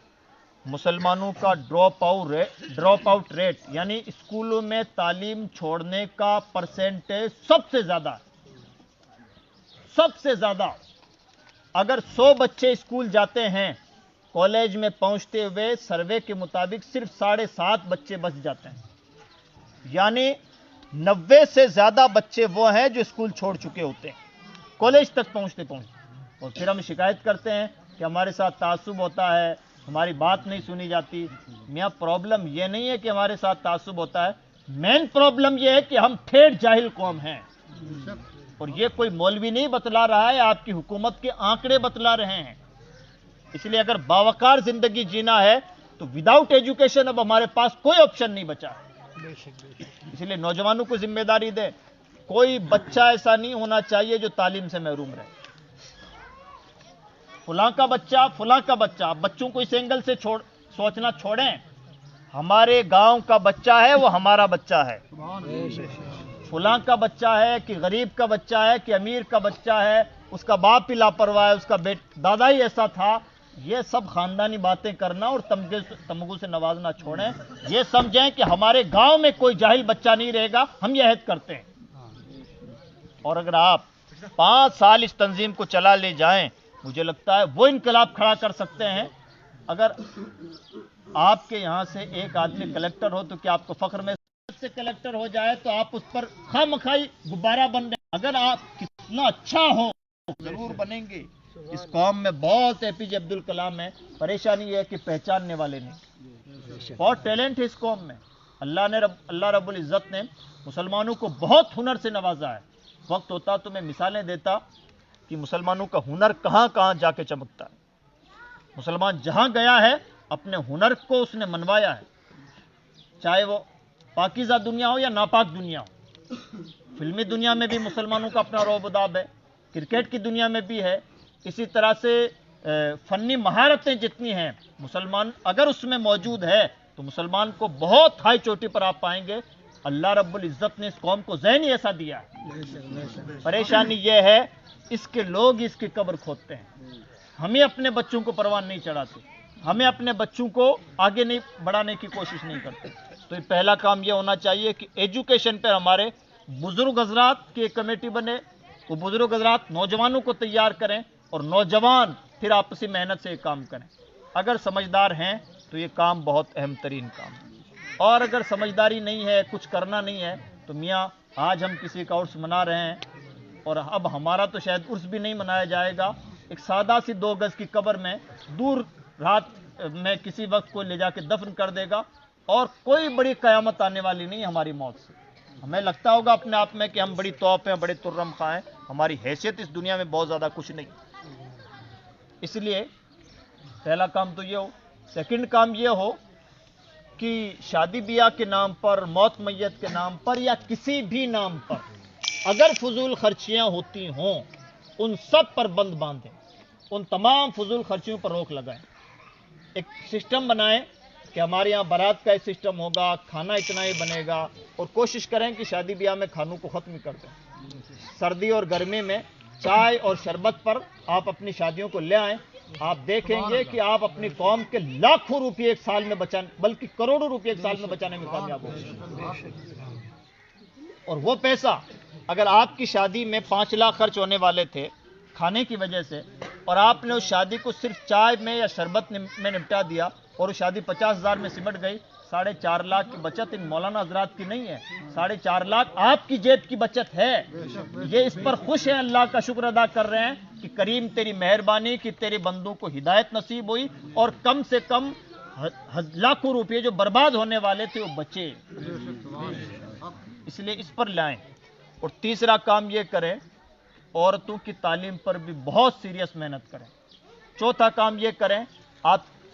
مسلمانوں کا ڈراپ آؤٹ ریٹ یعنی اسکولوں میں تعلیم چھوڑنے کا پرسنٹیج سب سے زیادہ ہے، سب سے زیادہ۔ اگر 100 بچے اسکول جاتے ہیں، کالج میں پہنچتے ہوئے سروے کے مطابق صرف 7.5 بچے بچ جاتے ہیں، یعنی 90 سے زیادہ بچے وہ ہیں جو اسکول چھوڑ چکے ہوتے ہیں کالج تک پہنچتے۔ اور پھر ہم شکایت کرتے ہیں کہ ہمارے ساتھ تعصب ہوتا ہے، ہماری بات نہیں سنی جاتی۔ میاں پرابلم یہ نہیں ہے کہ ہمارے ساتھ تعصب ہوتا ہے، مین پرابلم یہ ہے کہ ہم ٹھیٹ جاہل قوم ہیں، اور یہ کوئی مولوی نہیں بتلا رہا ہے، آپ کی حکومت کے آنکڑے بتلا رہے ہیں۔ اس لیے اگر باوقار زندگی جینا ہے تو وداؤٹ ایجوکیشن اب ہمارے پاس کوئی آپشن نہیں بچا۔ اس لیے نوجوانوں کو ذمہ داری دے، کوئی بچہ ایسا نہیں ہونا چاہیے جو تعلیم سے محروم رہے۔ فلاں کا بچہ، آپ بچوں کو اس اینگل سے سوچنا چھوڑیں، ہمارے گاؤں کا بچہ ہے وہ ہمارا بچہ ہے، فلاں کا بچہ ہے کہ غریب کا بچہ ہے کہ امیر کا بچہ ہے، اس کا باپ ہی لاپرواہ ہے، اس کا دادا ہی ایسا تھا، یہ سب خاندانی باتیں کرنا اور تمغوں سے نوازنا چھوڑیں۔ یہ سمجھیں کہ ہمارے گاؤں میں کوئی جاہل بچہ نہیں رہے گا، ہم یہ عہد کرتے ہیں۔ اور اگر آپ 5 سال اس تنظیم کو چلا لے جائیں، مجھے لگتا ہے وہ انقلاب کھڑا کر سکتے ہیں۔ اگر آپ کے یہاں سے ایک آدمی کلیکٹر ہو تو کیا آپ کو فخر میں سے کلیکٹر ہو جائے تو آپ اس پر خامخواہ غبارہ بن رہے ہیں؟ اگر آپ کتنا اچھا ہو ضرور بنیں گے۔ اس قوم میں بہت اے پی جے عبد الکلام ہے، پریشانی یہ ہے کہ پہچاننے والے نہیں، بہت ٹیلنٹ ہے اس قوم میں۔ اللہ رب العزت نے مسلمانوں کو بہت ہنر سے نوازا ہے۔ وقت ہوتا تو میں مثالیں دیتا کہ مسلمانوں کا ہنر کہاں کہاں جا کے چمکتا ہے۔ مسلمان جہاں گیا ہے اپنے ہنر کو اس نے منوایا ہے، چاہے وہ پاکیزہ دنیا ہو یا ناپاک دنیا ہو۔ فلمی دنیا میں بھی مسلمانوں کا اپنا رعب و داب ہے، کرکٹ کی دنیا میں بھی ہے، اسی طرح سے فنی مہارتیں جتنی ہیں مسلمان اگر اس میں موجود ہے تو مسلمان کو بہت ہائی چوٹی پر آپ پائیں گے۔ اللہ رب العزت نے اس قوم کو ذہن ہی ایسا دیا ہے۔ پریشانی یہ ہے اس کے لوگ اس کی قبر کھودتے ہیں، ہمیں اپنے بچوں کو پروان نہیں چڑھاتے، ہمیں اپنے بچوں کو آگے نہیں بڑھانے کی کوشش نہیں کرتے۔ تو یہ پہلا کام یہ ہونا چاہیے کہ ایجوکیشن پر ہمارے بزرگ حضرات کی ایک کمیٹی بنے، وہ بزرگ حضرات نوجوانوں کو تیار کریں اور نوجوان پھر آپسی محنت سے یہ کام کریں۔ اگر سمجھدار ہیں تو یہ کام بہت اہم ترین کام ہے، اور اگر سمجھداری نہیں ہے، کچھ کرنا نہیں ہے تو میاں آج ہم کسی کا عرس منا رہے ہیں اور اب ہمارا تو شاید عرس بھی نہیں منایا جائے گا، ایک سادہ سی 2 گز کی قبر میں دور رات میں کسی وقت کو لے جا کے دفن کر دے گا، اور کوئی بڑی قیامت آنے والی نہیں ہماری موت سے۔ ہمیں لگتا ہوگا اپنے آپ میں کہ ہم بڑی توپ ہیں، بڑے ترم خواہ ہیں، ہماری حیثیت اس دنیا میں بہت زیادہ کچھ نہیں۔ اس لیے پہلا کام تو یہ ہو۔ سیکنڈ کام یہ ہو کہ شادی بیاہ کے نام پر، موت میت کے نام پر یا کسی بھی نام پر اگر فضول خرچیاں ہوتی ہوں ان سب پر بند باندھیں، ان تمام فضول خرچیوں پر روک لگائیں، ایک سسٹم بنائیں کہ ہمارے یہاں بارات کا ایک سسٹم ہوگا، کھانا اتنا ہی بنے گا، اور کوشش کریں کہ شادی بیاہ میں کھانوں کو ختم کر دیں۔ سردی اور گرمی میں چائے اور شربت پر آپ اپنی شادیوں کو لے آئیں، آپ دیکھیں گے کہ آپ اپنی قوم کے لاکھوں روپے ایک سال میں بچانے، بلکہ کروڑوں روپے ایک سال میں بچانے میں کامیاب ہوں گے۔ اور وہ پیسہ اگر آپ کی شادی میں 5 لاکھ خرچ ہونے والے تھے کھانے کی وجہ سے، اور آپ نے اس شادی کو صرف چائے میں یا شربت میں نپٹا دیا اور وہ شادی 50,000 میں سمٹ گئی، 4.5 لاکھ کی بچت ان مولانا حضرات کی نہیں ہے، 4.5 لاکھ آپ کی جیب کی بچت ہے۔ یہ اس پر خوش ہیں، اللہ کا شکر ادا کر رہے ہیں کہ کریم تیری مہربانی کہ تیرے بندوں کو ہدایت نصیب ہوئی اور کم سے کم لاکھوں روپے جو برباد ہونے والے تھے وہ بچے۔ اس لیے اس پر لائیں۔ اور تیسرا کام یہ کریں، عورتوں کی تعلیم پر بھی بہت سیریس محنت کریں۔ چوتھا کام یہ کریں، آپ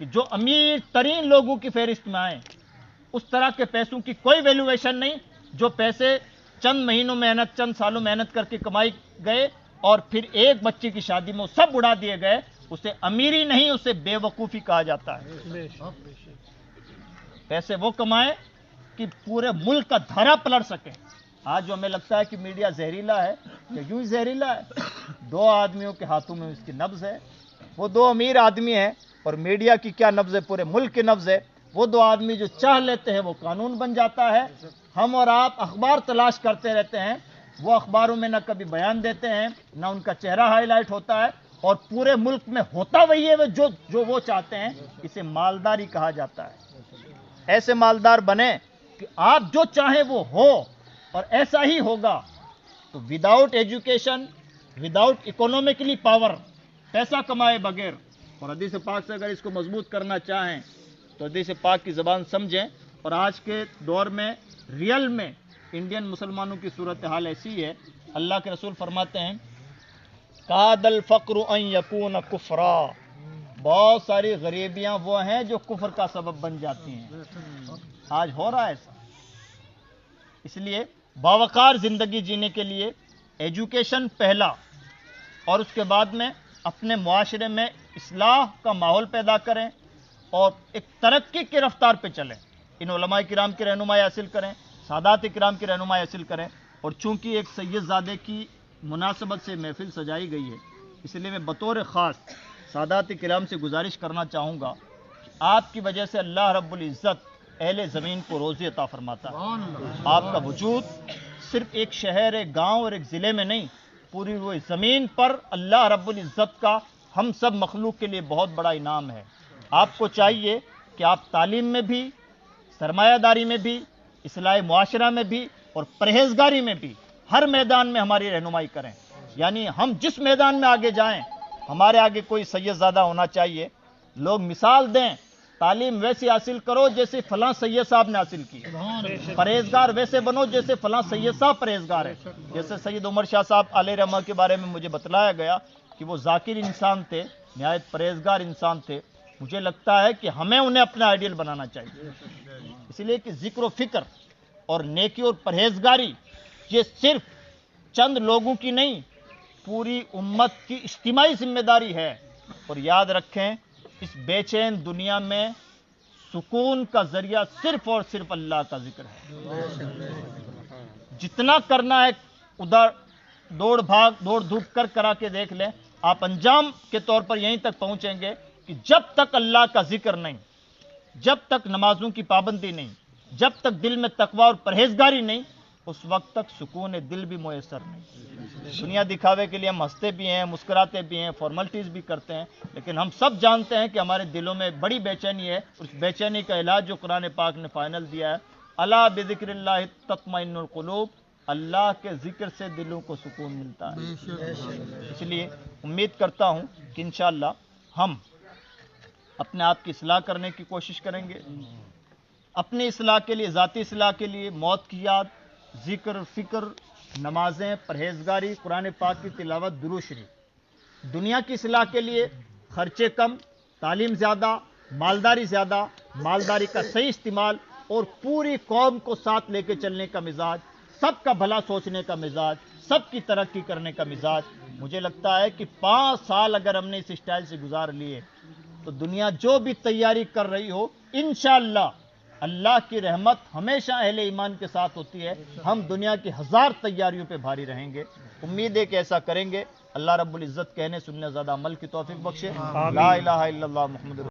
کہ جو امیر ترین لوگوں کی فہرست میں آئیں، اس طرح کے پیسوں کی کوئی ویلیویشن نہیں جو پیسے چند مہینوں محنت، چند سالوں محنت کر کے کمائی گئے اور پھر ایک بچے کی شادی میں وہ سب اڑا دیے گئے. اسے امیری نہیں، اسے بے وقوفی کہا جاتا ہے. پیسے وہ کمائیں کہ پورے ملک کا دھرا پلٹ سکیں. آج جو ہمیں لگتا ہے کہ میڈیا زہریلا ہے، کہ یوں ہی زہریلا ہے. 2 آدمیوں کے ہاتھوں میں اس کی نبض ہے. وہ 2 امیر آدمی ہیں اور میڈیا کی کیا نبض ہے، پورے ملک کی نبض ہے. وہ 2 آدمی جو چاہ لیتے ہیں وہ قانون بن جاتا ہے. ہم اور آپ اخبار تلاش کرتے رہتے ہیں، وہ اخباروں میں نہ کبھی بیان دیتے ہیں، نہ ان کا چہرہ ہائی لائٹ ہوتا ہے، اور پورے ملک میں ہوتا وہی ہے جو وہ چاہتے ہیں. اسے مالداری کہا جاتا ہے. ایسے مالدار بنے کہ آپ جو چاہیں وہ ہو، اور ایسا ہی ہوگا. تو without education, without economically power, پیسہ کمائے بغیر، اور حدیث پاک سے اگر اس کو مضبوط کرنا چاہیں تو حدیث پاک کی زبان سمجھیں. اور آج کے دور میں ریئل میں انڈین مسلمانوں کی صورتحال ایسی ہے. اللہ کے رسول فرماتے ہیں کاد الفقر ان یکون کفرا. بہت ساری غریبیاں وہ ہیں جو کفر کا سبب بن جاتی ہیں. آج ہو رہا ہے ایسا. اس لیے باوقار زندگی جینے کے لیے ایجوکیشن پہلا، اور اس کے بعد میں اپنے معاشرے میں اصلاح کا ماحول پیدا کریں اور ایک ترقی کی رفتار پہ چلیں. ان علماء کرام کی رہنمائی حاصل کریں، سادات کرام کی رہنمائی حاصل کریں. اور چونکہ ایک سید زادے کی مناسبت سے محفل سجائی گئی ہے، اس لیے میں بطور خاص سادات کرام سے گزارش کرنا چاہوں گا کہ آپ کی وجہ سے اللہ رب العزت اہل زمین کو روزی عطا فرماتا ہے. آپ کا وجود صرف ایک شہر، ایک گاؤں اور ایک ضلع میں نہیں، پوری وہ زمین پر اللہ رب العزت کا ہم سب مخلوق کے لیے بہت بڑا انعام ہے. آپ کو چاہیے کہ آپ تعلیم میں بھی، سرمایہ داری میں بھی، اصلاح معاشرہ میں بھی اور پرہیزگاری میں بھی ہر میدان میں ہماری رہنمائی کریں. یعنی ہم جس میدان میں آگے جائیں ہمارے آگے کوئی سید زادہ ہونا چاہیے. لوگ مثال دیں، تعلیم ویسی حاصل کرو جیسے فلاں سید صاحب نے حاصل کی، پرہیزگار ویسے بنو جیسے فلاں سید صاحب پرہیزگار ہے. جیسے سید عمر شاہ صاحب علیہ رحمہ کے بارے میں مجھے بتلایا گیا کہ وہ ذاکر انسان تھے، نہایت پرہیزگار انسان تھے. مجھے لگتا ہے کہ ہمیں انہیں اپنا آئیڈیل بنانا چاہیے. اس لیے کہ ذکر و فکر اور نیکی اور پرہیزگاری یہ صرف چند لوگوں کی نہیں، پوری امت کی اجتماعی ذمہ داری ہے. اور یاد رکھیں اس بے چین دنیا میں سکون کا ذریعہ صرف اور صرف اللہ کا ذکر ہے. جتنا کرنا ہے ادھر دوڑ بھاگ، دوڑ دھوپ کرا کے دیکھ لیں، آپ انجام کے طور پر یہیں تک پہنچیں گے کہ جب تک اللہ کا ذکر نہیں، جب تک نمازوں کی پابندی نہیں، جب تک دل میں تقوی اور پرہیزگاری نہیں، اس وقت تک سکون دل بھی میسر نہیں. دنیا دکھاوے کے لیے ہم ہنستے بھی ہیں، مسکراتے بھی ہیں، فارملٹیز بھی کرتے ہیں، لیکن ہم سب جانتے ہیں کہ ہمارے دلوں میں بڑی بے چینی ہے. اس بے چینی کا علاج جو قرآن پاک نے فائنل دیا ہے، الا بذکر اللہ تطمئن القلوب، اللہ کے ذکر سے دلوں کو سکون ملتا ہے. اس لیے امید کرتا ہوں کہ انشاءاللہ ہم اپنے آپ کی اصلاح کرنے کی کوشش کریں گے. اپنی اصلاح کے لیے، ذاتی اصلاح کے لیے موت کی یاد، ذکر، فکر، نمازیں، پرہیزگاری، قرآن پاک کی تلاوت، درود شریف. دنیا کی اصلاح کے لیے خرچے کم، تعلیم زیادہ، مالداری زیادہ، مالداری کا صحیح استعمال اور پوری قوم کو ساتھ لے کے چلنے کا مزاج، سب کا بھلا سوچنے کا مزاج، سب کی ترقی کرنے کا مزاج. مجھے لگتا ہے کہ 5 سال اگر ہم نے اس اسٹائل سے گزار لیے تو دنیا جو بھی تیاری کر رہی ہو، انشاءاللہ اللہ کی رحمت ہمیشہ اہل ایمان کے ساتھ ہوتی ہے. ہم دنیا کی 1000 تیاریوں پہ بھاری رہیں گے. امید ہے کہ ایسا کریں گے. اللہ رب العزت کہنے سننے زیادہ عمل کی توفیق بخشے. لا الہ الا اللہ محمد